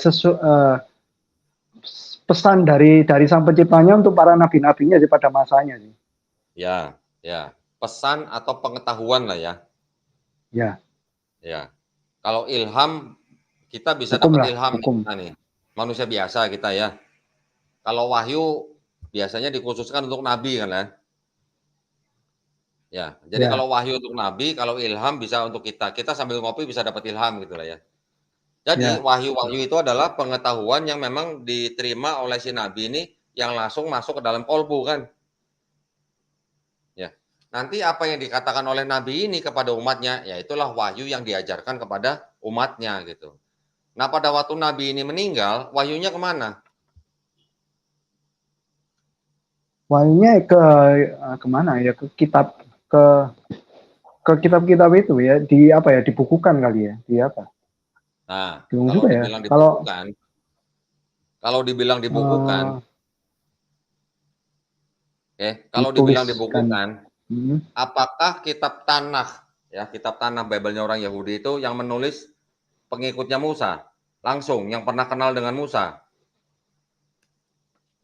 pesan dari sang penciptanya untuk para nabi-nabinya sih pada masanya sih. Ya, ya. Pesan atau pengetahuan lah ya. Ya, Ya. Kalau ilham, kita bisa hukum dapat lah, ilham nih, hukum. kita nih. Manusia biasa kita ya. Kalau wahyu biasanya dikhususkan untuk nabi kan ya. Ya, jadi Ya, kalau wahyu untuk nabi, kalau ilham bisa untuk kita. Kita sambil ngopi bisa dapat ilham gitu lah ya. Jadi ya. wahyu-wahyu itu adalah pengetahuan yang memang diterima oleh si nabi ini yang langsung masuk ke dalam kolbu kan. Ya. Nanti apa yang dikatakan oleh nabi ini kepada umatnya, ya itulah wahyu yang diajarkan kepada umatnya gitu. Nah pada waktu nabi ini meninggal, wahyunya kemana? Wahyunya kemana ya? Ke ke kitab-kitab itu ya, di apa ya? Dibukukan kali ya? Di apa? Nah, Bingung kalau juga ya. dibilang Kalau dibukukan, kalau dibilang dibukukan, eh, kalau dibilang dituliskan. dibukukan, Hmm. apakah kitab Tanakh, ya kitab Tanakh Bible-nya orang Yahudi itu yang menulis pengikutnya Musa, langsung yang pernah kenal dengan Musa?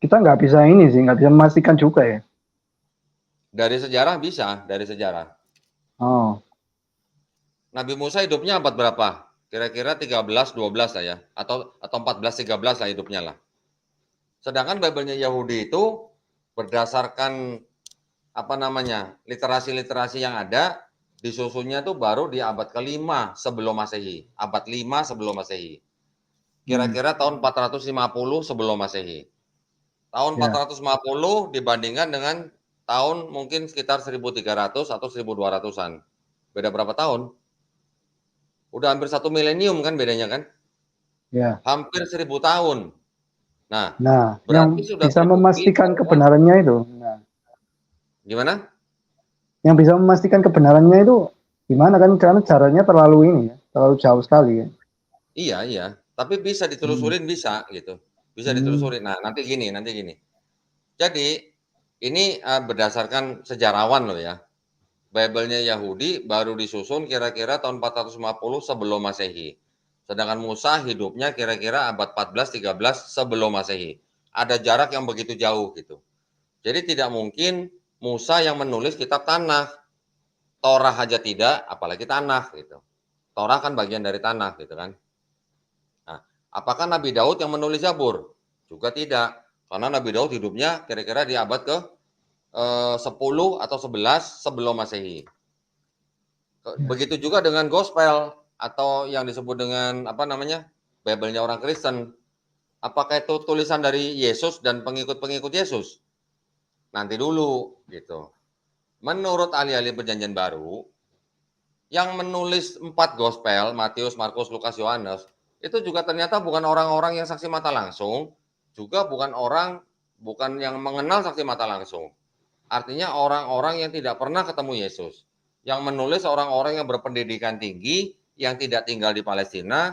Kita nggak bisa ini sih, nggak bisa memastikan juga ya. Dari sejarah bisa, dari sejarah. Oh, Nabi Musa hidupnya abad berapa? Kira-kira 13-12 lah ya, atau 14-13 lah hidupnya lah. Sedangkan Bible-nya Yahudi itu berdasarkan apa namanya literasi-literasi yang ada disusunnya tuh baru di abad kelima sebelum Masehi, abad 5 sebelum Masehi. hmm, Kira-kira tahun 450 sebelum Masehi. Tahun ya. 450 dibandingkan dengan tahun mungkin sekitar 1300 atau 1200-an. Beda berapa tahun? Udah hampir 1 milenium kan bedanya kan? Ya. Hampir 1000 tahun. Nah, Nah, yang berarti sudah bisa terbukti memastikan bahwa kebenarannya itu, nah, gimana? yang bisa memastikan kebenarannya itu gimana kan? Karena caranya terlalu ini ya, terlalu jauh sekali ya. Iya, iya. Tapi bisa Hmm, ditelusurin bisa gitu. Bisa hmm, ditelusurin. Nah, nanti gini. Jadi ini berdasarkan sejarawan loh ya. Bible-nya Yahudi baru disusun kira-kira tahun 450 sebelum Masehi. Sedangkan Musa hidupnya kira-kira abad 14-13 sebelum Masehi. Ada jarak yang begitu jauh gitu. Jadi tidak mungkin Musa yang menulis kitab Tanakh. Torah aja tidak, apalagi Tanakh gitu. Torah kan bagian dari Tanakh gitu kan. Nah, apakah Nabi Daud yang menulis Zabur? Juga tidak. Karena Nabi Daud hidupnya kira-kira di abad ke 10 atau 11 sebelum Masehi. Begitu juga dengan gospel atau yang disebut dengan apa namanya? Bible-nya orang Kristen. Apakah itu tulisan dari Yesus dan pengikut-pengikut Yesus? Nanti dulu gitu. Menurut ahli-ahli perjanjian baru, yang menulis 4 gospel, Matius, Markus, Lukas, Yohanes, itu juga ternyata bukan orang-orang yang saksi mata langsung, juga bukan yang mengenal saksi mata langsung. Artinya orang-orang yang tidak pernah ketemu Yesus. Yang menulis orang-orang yang berpendidikan tinggi, yang tidak tinggal di Palestina,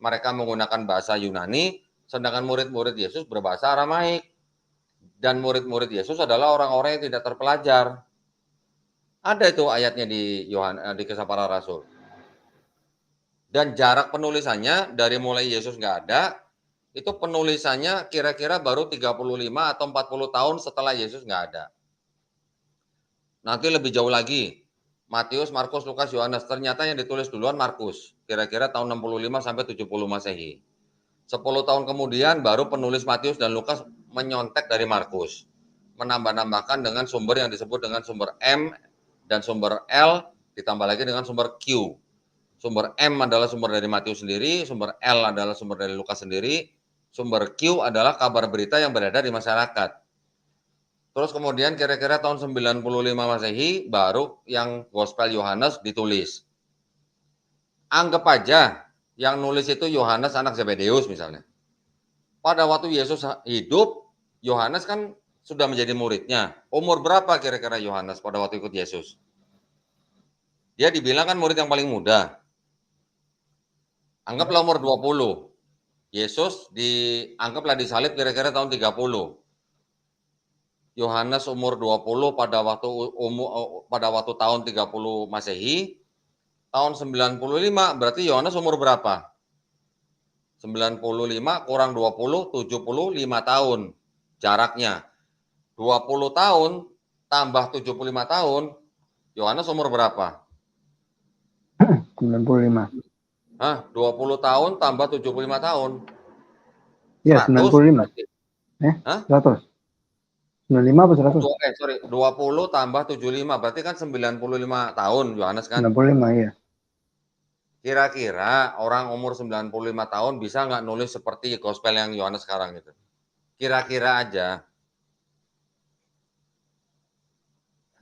mereka menggunakan bahasa Yunani, sedangkan murid-murid Yesus berbahasa Aramaik. Dan murid-murid Yesus adalah orang-orang yang tidak terpelajar. Ada itu ayatnya di Kisah Para Rasul. Dan jarak penulisannya dari mulai Yesus nggak ada, itu penulisannya kira-kira baru 35 atau 40 tahun setelah Yesus nggak ada. Nanti lebih jauh lagi, Matius, Markus, Lukas, Yohanes, ternyata yang ditulis duluan Markus, kira-kira tahun 65 sampai 70 Masehi. 10 tahun kemudian baru penulis Matius dan Lukas menyontek dari Markus, menambah-nambahkan dengan sumber yang disebut dengan sumber M dan sumber L, ditambah lagi dengan sumber Q. Sumber M adalah sumber dari Matius sendiri, sumber L adalah sumber dari Lukas sendiri, sumber Q adalah kabar berita yang beredar di masyarakat. Terus kemudian kira-kira tahun 95 Masehi baru yang Gospel Yohanes ditulis. Anggap aja yang nulis itu Yohanes anak Zebedeus misalnya. Pada waktu Yesus hidup, Yohanes kan sudah menjadi muridnya. Umur berapa kira-kira Yohanes pada waktu ikut Yesus? Dia dibilang kan murid yang paling muda. Anggaplah umur 20. Yesus dianggaplah disalib kira-kira tahun 30. Yohanes umur 20 pada waktu tahun 30 Masehi, tahun 95 berarti Yohanes umur berapa? 95 kurang 20, 75 tahun jaraknya. 20 tahun tambah 75 tahun, Yohanes umur berapa? 95. Hah, 20 tahun tambah 75 tahun. Iya, 100 95. berarti. Hah? 100. 95 apa 100? Sorry, 20 tambah 75 berarti kan 95 tahun Yohanes kan. 95, iya. Kira-kira orang umur 95 tahun bisa nggak nulis seperti gospel yang Yohanes sekarang gitu? Kira-kira aja.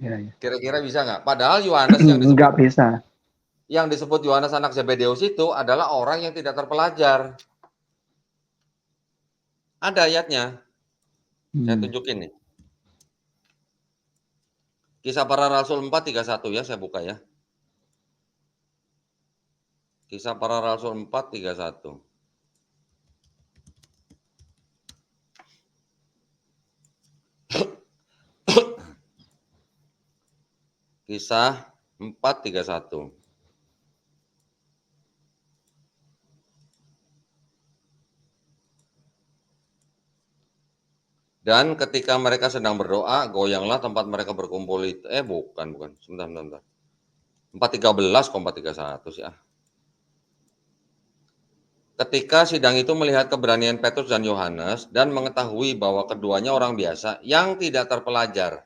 Iya, iya. Kira-kira bisa nggak? Padahal Yohanes yang disebut Nggak bisa. Yohanes anak Zebedeus itu adalah orang yang tidak terpelajar. Ada ayatnya. Saya tunjukin nih. Kisah Para Rasul 4:31 ya, saya buka ya. Kisah Para Rasul 4:31. Kisah 4:31. Dan ketika mereka sedang berdoa, goyanglah tempat mereka berkumpul itu. Bukan. Sebentar. 4:13 kok 4:31 sih ah. Ketika sidang itu melihat keberanian Petrus dan Yohanes dan mengetahui bahwa keduanya orang biasa yang tidak terpelajar.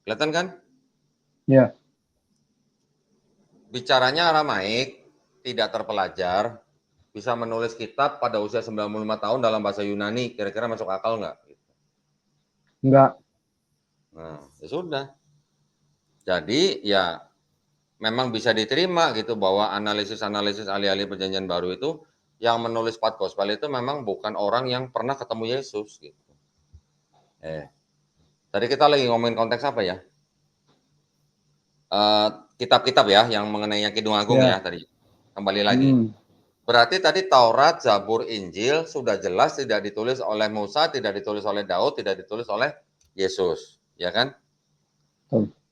Kelihatan kan? Ya. Bicaranya Aramaik, tidak terpelajar, bisa menulis kitab pada usia 95 tahun dalam bahasa Yunani. Kira-kira masuk akal nggak? Enggak. Nah, ya sudah. Jadi ya memang bisa diterima gitu bahwa analisis-analisis ahli-ahli perjanjian baru itu yang menulis 4 gospel itu memang bukan orang yang pernah ketemu Yesus gitu. Tadi kita lagi ngomongin konteks apa ya? Kitab-kitab ya yang mengenai yang Kidung Agung ya tadi. Kembali lagi. Berarti tadi Taurat, Zabur, Injil sudah jelas tidak ditulis oleh Musa, tidak ditulis oleh Daud, tidak ditulis oleh Yesus, ya kan?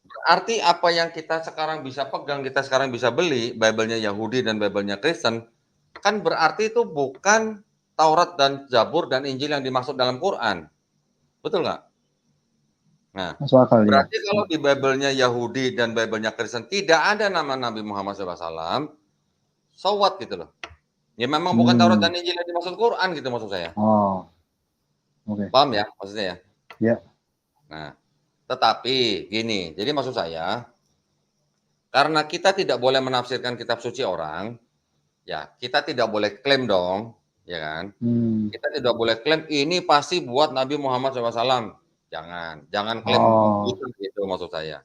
Berarti apa yang kita sekarang bisa pegang, kita sekarang bisa beli, Bible-nya Yahudi dan Bible-nya Kristen, kan berarti itu bukan Taurat dan Zabur dan Injil yang dimaksud dalam Quran. Betul nggak? Nah, berarti kalau di Bible-nya Yahudi dan Bible-nya Kristen tidak ada nama Nabi Muhammad SAW, so what gitu loh. Ya memang bukan Taurat dan Injil yang dimaksud Quran gitu maksud saya. Oh. Oke. Paham ya maksudnya ya? Ya. Nah, Tetapi gini, jadi maksud saya, karena kita tidak boleh menafsirkan kitab suci orang, ya kita tidak boleh klaim dong, ya kan? Kita tidak boleh klaim ini pasti buat Nabi Muhammad SAW. Jangan klaim Oh, gitu, gitu maksud saya.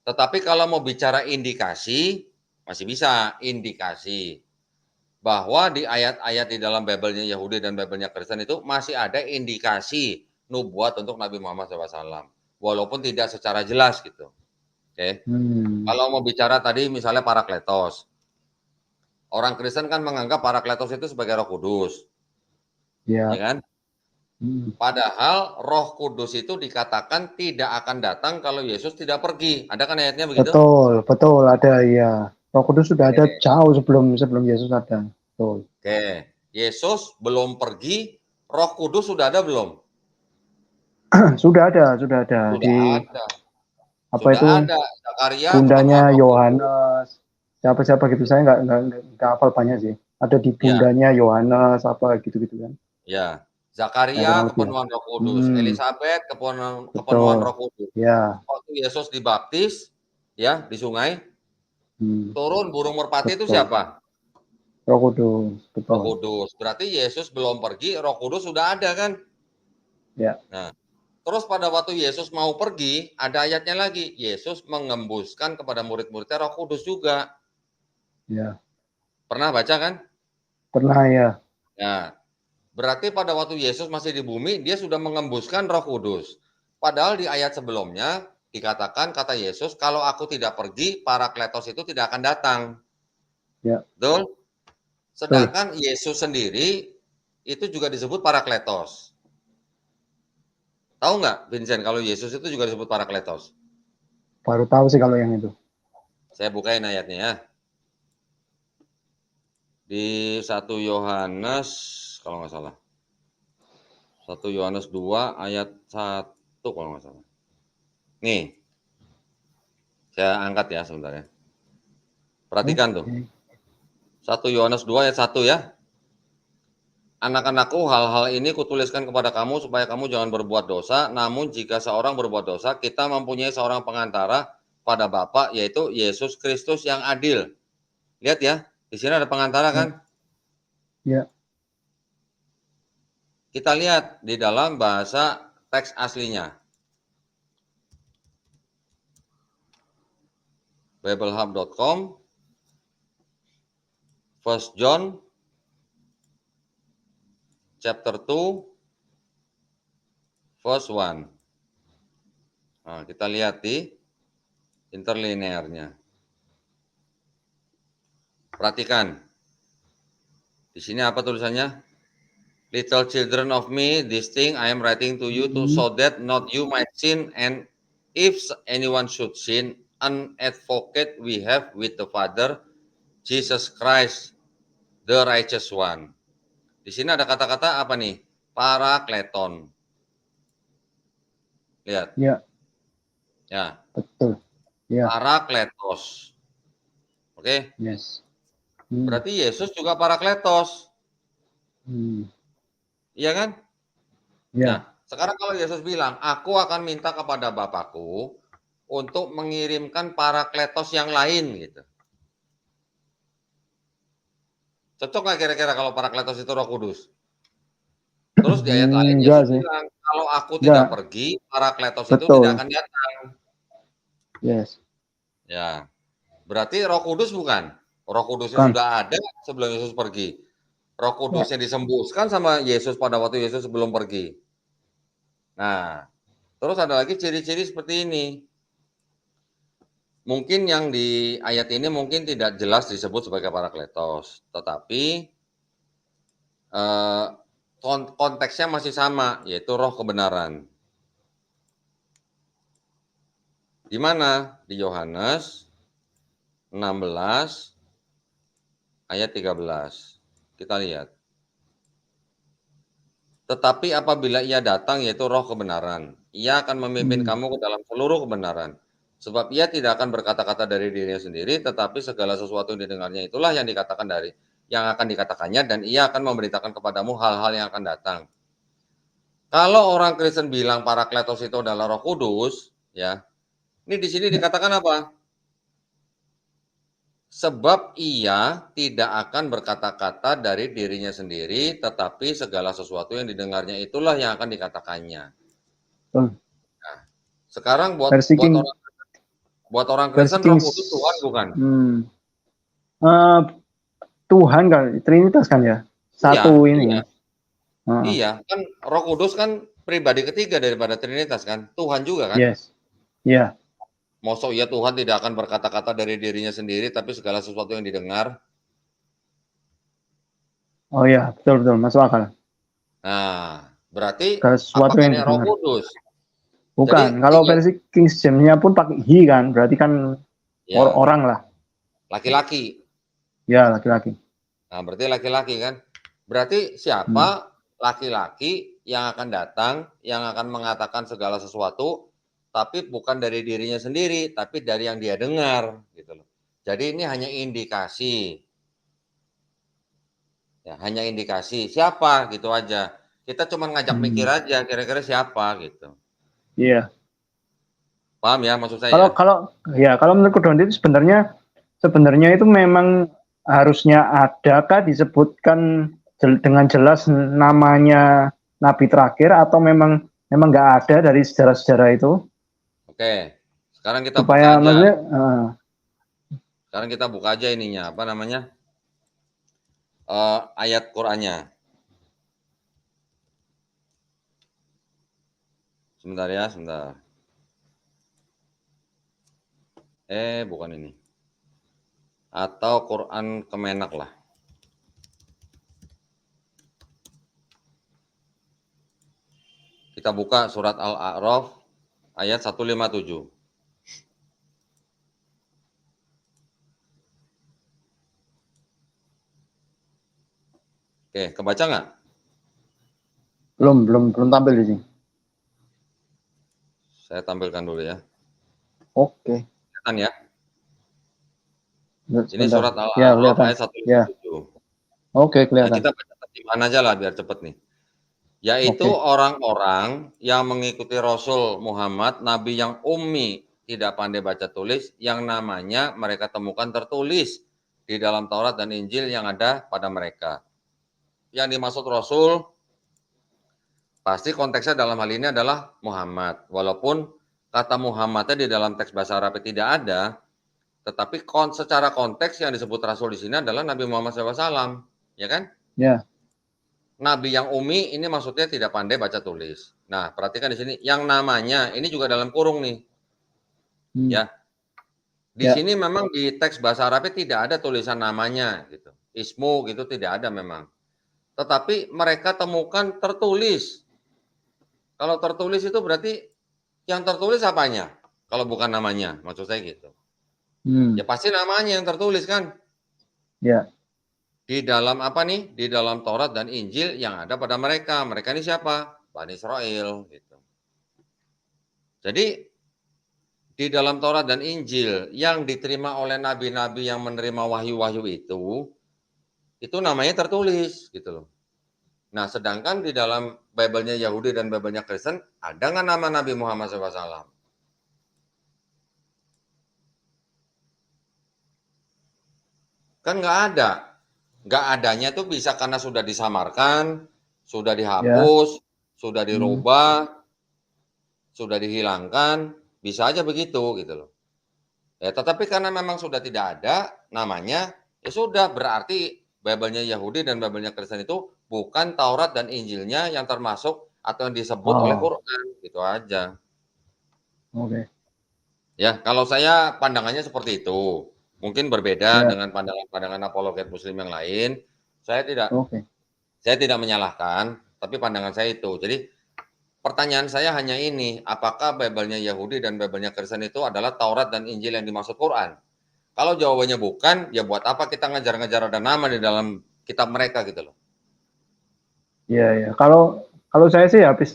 Tetapi kalau mau bicara indikasi, masih bisa indikasi bahwa di ayat-ayat di dalam Bible-nya Yahudi dan Bible-nya Kristen itu masih ada indikasi nubuat untuk Nabi Muhammad SAW. Walaupun tidak secara jelas gitu. Oke. Kalau mau bicara tadi misalnya Parakletos. Orang Kristen kan menganggap Parakletos itu sebagai Roh Kudus, ya. ya kan? Padahal Roh Kudus itu dikatakan tidak akan datang kalau Yesus tidak pergi. Ada kan ayatnya begitu? Betul, betul ada ya. Roh Kudus sudah ada Oke. jauh sebelum Yesus ada. Betul. Oke. Yesus belum pergi, Roh Kudus sudah ada belum? Sudah ada Sudah di ada. apa Sudah itu ada. Zakaria kepenuhan bundanya Roh Kudus. Yohanes. Siapa-siapa gitu saya nggak hafal banyak sih. Ada di Ya, bundanya Yohanes apa gitu-gitu kan. ya. Ya Zakaria kurang lebih ya. kepenuhan Roh Kudus, Elizabeth kepenuhan Betul. Roh Kudus. Ya. Waktu Yesus dibaptis, ya di sungai, Hmm, turun burung merpati itu betul. siapa? Roh Kudus, Roh betul. Kudus. Berarti Yesus belum pergi, Roh Kudus sudah ada kan? Ya, Nah, terus pada waktu Yesus mau pergi, ada ayatnya lagi. Yesus mengembuskan kepada murid-muridnya Roh Kudus juga. ya. Pernah baca kan? Pernah ya. Nah, berarti pada waktu Yesus masih di bumi, dia sudah mengembuskan Roh Kudus. Padahal di ayat sebelumnya dikatakan kata Yesus, kalau aku tidak pergi, Parakletos itu tidak akan datang. Ya, Betul? betul. Sedangkan Yesus sendiri itu juga disebut Parakletos. Tahu nggak, Vincent, kalau Yesus itu juga disebut Parakletos? Baru tahu sih kalau yang itu. Saya bukain ayatnya ya. Di 1 Yohanes, kalau nggak salah. 1 Yohanes 2 ayat 1 kalau nggak salah. Nih, saya angkat ya sebentar ya. Perhatikan tuh. Oke. 1 Yohanes 2 ayat 1 ya. Anak-anakku, hal-hal ini kutuliskan kepada kamu supaya kamu jangan berbuat dosa. Namun jika seorang berbuat dosa, kita mempunyai seorang pengantara pada Bapa, yaitu Yesus Kristus yang adil. Lihat ya, di sini ada pengantara kan? Ya, ya, Kita lihat di dalam bahasa teks aslinya. Biblehub.com, First John chapter 2 verse 1. Nah, kita lihat di interlinearnya. Perhatikan. Di sini apa tulisannya? Little children of me, this thing I am writing to you to so that not you might sin, and if anyone should sin, an advocate we have with the Father, Jesus Christ, the righteous one. Di sini ada kata-kata apa nih? Parakleton. Lihat. ya, Ya, betul. Ya, Parakletos. Oke? yes. Berarti Yesus juga Parakletos. Iya kan? Nah, Ya, sekarang kalau Yesus bilang, aku akan minta kepada Bapakku untuk mengirimkan Parakletos yang lain gitu. Cocok nggak kira-kira kalau Parakletos itu Roh Kudus? Terus di ayat lain enggak Yesus sih. bilang, kalau aku tidak Enggak, pergi, Parakletos itu tidak betul. akan datang. Yes. Ya, berarti Roh Kudus bukan? Roh Kudusnya Kan. sudah ada sebelum Yesus pergi. Roh Ya, Kudusnya disembuskan sama Yesus pada waktu Yesus sebelum pergi. Nah, terus ada lagi ciri-ciri seperti ini. Mungkin yang di ayat ini mungkin tidak jelas disebut sebagai Parakletos, tetapi konteksnya masih sama, yaitu roh kebenaran. Di mana? Di Yohanes 16 ayat 13. Kita lihat. Tetapi apabila ia datang, yaitu roh kebenaran, ia akan memimpin kamu ke dalam seluruh kebenaran. Sebab ia tidak akan berkata-kata dari dirinya sendiri, tetapi segala sesuatu yang didengarnya itulah yang akan dikatakannya, dan ia akan memberitakan kepadamu hal-hal yang akan datang. Kalau orang Kristen bilang Parakletos itu adalah Roh Kudus, ya. Ini di sini dikatakan apa? Sebab ia tidak akan berkata-kata dari dirinya sendiri, tetapi segala sesuatu yang didengarnya itulah yang akan dikatakannya. Betul. Nah, sekarang Versi King, buat orang versi Kristen King, Roh Kudus Tuhan bukan? eh, Tuhan kan, Trinitas kan ya, satu Iya, ini iya, kan. iya. Kan Roh Kudus kan pribadi ketiga daripada Trinitas kan, Tuhan juga kan. Yes, ya. Mosok ya Tuhan tidak akan berkata-kata dari dirinya sendiri, tapi segala sesuatu yang didengar. Oh ya, betul betul, masuk akal. Nah, berarti Segala sesuatu apakah yang ini Roh didengar. Kudus? Bukan, Jadi kalau tiga, versi King James-nya pun pakai he kan, berarti kan ya, orang lah. laki-laki. Ya, laki-laki. Nah, berarti laki-laki kan. Berarti Hmm. siapa laki-laki yang akan datang, yang akan mengatakan segala sesuatu, tapi bukan dari dirinya sendiri, tapi dari yang dia dengar, gitu loh. Jadi ini hanya indikasi, ya, hanya indikasi. Siapa gitu aja. Kita cuma ngajak mikir Hmm. aja, kira-kira siapa gitu. Iya. Paham ya maksud Kalau saya? kalau ya kalau menurut Don itu sebenarnya itu memang harusnya adakah disebutkan dengan jelas namanya nabi terakhir atau memang nggak ada dari sejarah-sejarah itu Oke. Sekarang kita buka supaya aja. maksudnya Sekarang kita buka aja ininya, apa namanya? Ayat Qur'annya. Sebentar ya, sebentar. Bukan ini. Atau Quran Kemenak lah. Kita buka surat Al-A'raf ayat 157. Oke, kebaca nggak? belum tampil di sini. Saya tampilkan dulu ya. Oke, Kelihatan ya. Ini sebentar. surat Ya, Al-A'raf kelihatan. ayat Ya, 157. oke, Ya, kelihatan. kita baca terjemahan aja lah biar cepet nih. Yaitu Oke. orang-orang yang mengikuti Rasul Muhammad, Nabi yang ummi, tidak pandai baca tulis, yang namanya mereka temukan tertulis di dalam Taurat dan Injil yang ada pada mereka. Yang dimaksud Rasul, pasti konteksnya dalam hal ini adalah Muhammad. Walaupun kata Muhammadnya di dalam teks bahasa Arab tidak ada, tetapi secara konteks yang disebut Rasul di sini adalah Nabi Muhammad SAW, ya kan? Ya. Nabi yang umi ini maksudnya tidak pandai baca tulis. Nah, perhatikan di sini yang namanya ini juga dalam kurung nih, Hmm. ya. Di Ya. sini memang di teks bahasa Arabnya tidak ada tulisan namanya gitu. Ismu gitu tidak ada memang. Tetapi mereka temukan tertulis. Kalau tertulis itu berarti yang tertulis apanya? Kalau bukan namanya, maksud saya gitu. Hmm. Ya pasti namanya yang tertulis kan. Ya. Di dalam apa nih? Di dalam Taurat dan Injil yang ada pada mereka. Mereka ini siapa? Bani Israel gitu. Jadi di dalam Taurat dan Injil yang diterima oleh nabi-nabi yang menerima wahyu-wahyu itu namanya tertulis gitu loh. Nah, sedangkan di dalam Bible-nya Yahudi dan Bible-nya Kristen ada nggak nama Nabi Muhammad SAW? Kan nggak ada. Nggak adanya tuh bisa karena sudah disamarkan, sudah Ya. dihapus, sudah Hmm. dirubah, sudah dihilangkan, bisa aja begitu gitu loh. Ya, tetapi karena memang sudah tidak ada namanya, ya sudah berarti Bible-nya Yahudi dan Bible-nya Kristen itu bukan Taurat dan Injilnya yang termasuk atau yang disebut oleh Oh, Quran, gitu aja. oke. Ya, kalau saya pandangannya seperti itu. Mungkin berbeda Ya. dengan pandangan-pandangan apologet muslim yang lain. Saya tidak Oke. saya tidak menyalahkan, tapi pandangan saya itu. Jadi pertanyaan saya hanya ini, apakah Bible-nya Yahudi dan Bible-nya Kristen itu adalah Taurat dan Injil yang dimaksud Quran? Kalau jawabannya bukan, ya buat apa kita ngejar-ngejar ada nama di dalam kitab mereka gitu loh. Ya, ya. Kalau saya sih habis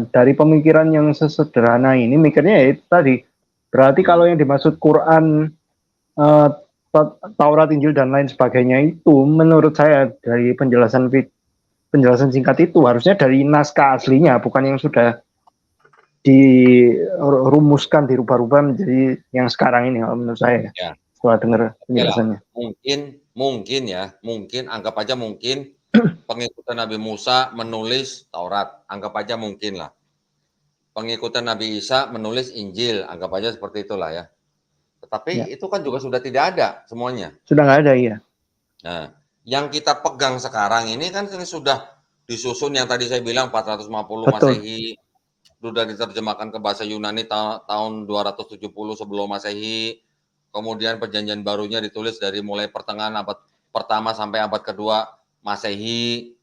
dari pemikiran yang sesederhana ini mikirnya ya itu tadi. Berarti kalau yang dimaksud Quran, eh, Taurat, Injil dan lain sebagainya itu menurut saya dari penjelasan singkat itu harusnya dari naskah aslinya bukan yang sudah dirumuskan, dirubah-rubah menjadi yang sekarang ini kalau menurut saya ya, Ya, setelah dengar oke lah. penjelasannya. Mungkin ya, mungkin anggap aja mungkin pengikutan Nabi Musa menulis Taurat, anggap aja mungkin lah. Pengikutan Nabi Isa menulis Injil, anggap aja seperti itulah ya. Ya, Tetapi itu kan juga sudah tidak ada semuanya. sudah nggak ada ya. Nah, yang kita pegang sekarang ini kan sudah disusun yang tadi saya bilang 450 Betul. Masehi, sudah diterjemahkan ke bahasa Yunani tahun 270 sebelum Masehi. Kemudian perjanjian barunya ditulis dari mulai pertengahan abad pertama sampai abad kedua Masehi.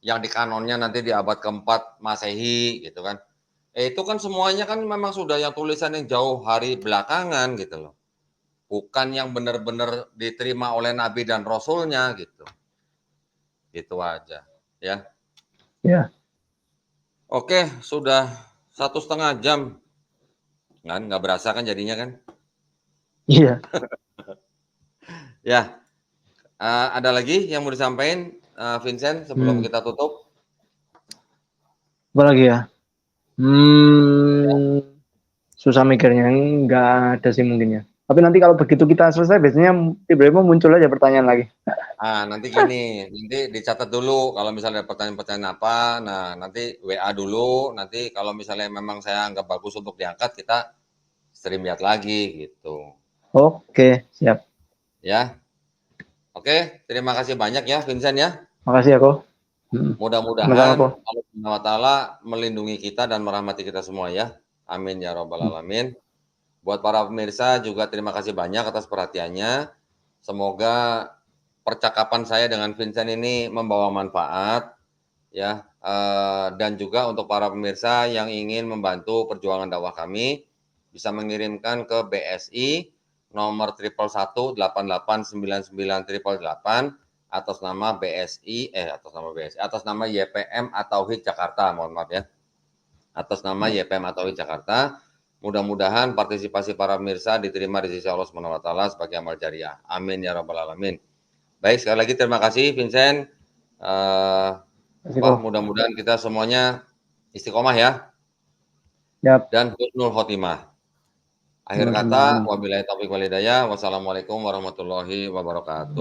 Yang di kanonnya nanti di abad keempat Masehi gitu kan. Itu kan semuanya kan memang sudah yang tulisan yang jauh hari belakangan gitu loh. Bukan yang benar-benar diterima oleh Nabi dan Rasulnya gitu. Gitu aja ya. Ya. Oke, sudah 1,5 jam. Kan nggak berasa kan jadinya kan? Iya. Ya, ada lagi yang mau disampaikan, Vincent sebelum kita tutup? Apa lagi ya? Susah mikirnya, nggak ada sih mungkin ya. Tapi nanti kalau begitu kita selesai, biasanya tiba-tiba muncul aja pertanyaan lagi. Nanti gini, nanti dicatat dulu kalau misalnya ada pertanyaan-pertanyaan apa, nah nanti WA dulu, nanti kalau misalnya memang saya anggap bagus untuk diangkat, kita stream lihat lagi gitu. Oke, siap. Ya. Oke, terima kasih banyak ya Vincent ya. Makasih ya, Ko. Sama-sama, Mudah-mudahan Ko. Allah Subhanahu wa taala melindungi kita dan merahmati kita semua ya. Amin ya rabbal alamin. Buat para pemirsa juga terima kasih banyak atas perhatiannya. Semoga percakapan saya dengan Vincent ini membawa manfaat ya, dan juga untuk para pemirsa yang ingin membantu perjuangan dakwah kami bisa mengirimkan ke BSI nomor 11118899888 atas nama YPM At-Tauhid Jakarta, mohon maaf ya. Atas nama YPM At-Tauhid Jakarta. Mudah-mudahan partisipasi para pemirsa diterima di sisi Allah Subhanahu wa taala sebagai amal jariah. Amin ya rabbal alamin. Baik, sekali lagi terima kasih Vincent. Mudah-mudahan kita semuanya istiqomah ya. Yap. Dan husnul khotimah. Akhir kata, wabillahi taufiq wal hidayah. Wassalamualaikum warahmatullahi wabarakatuh.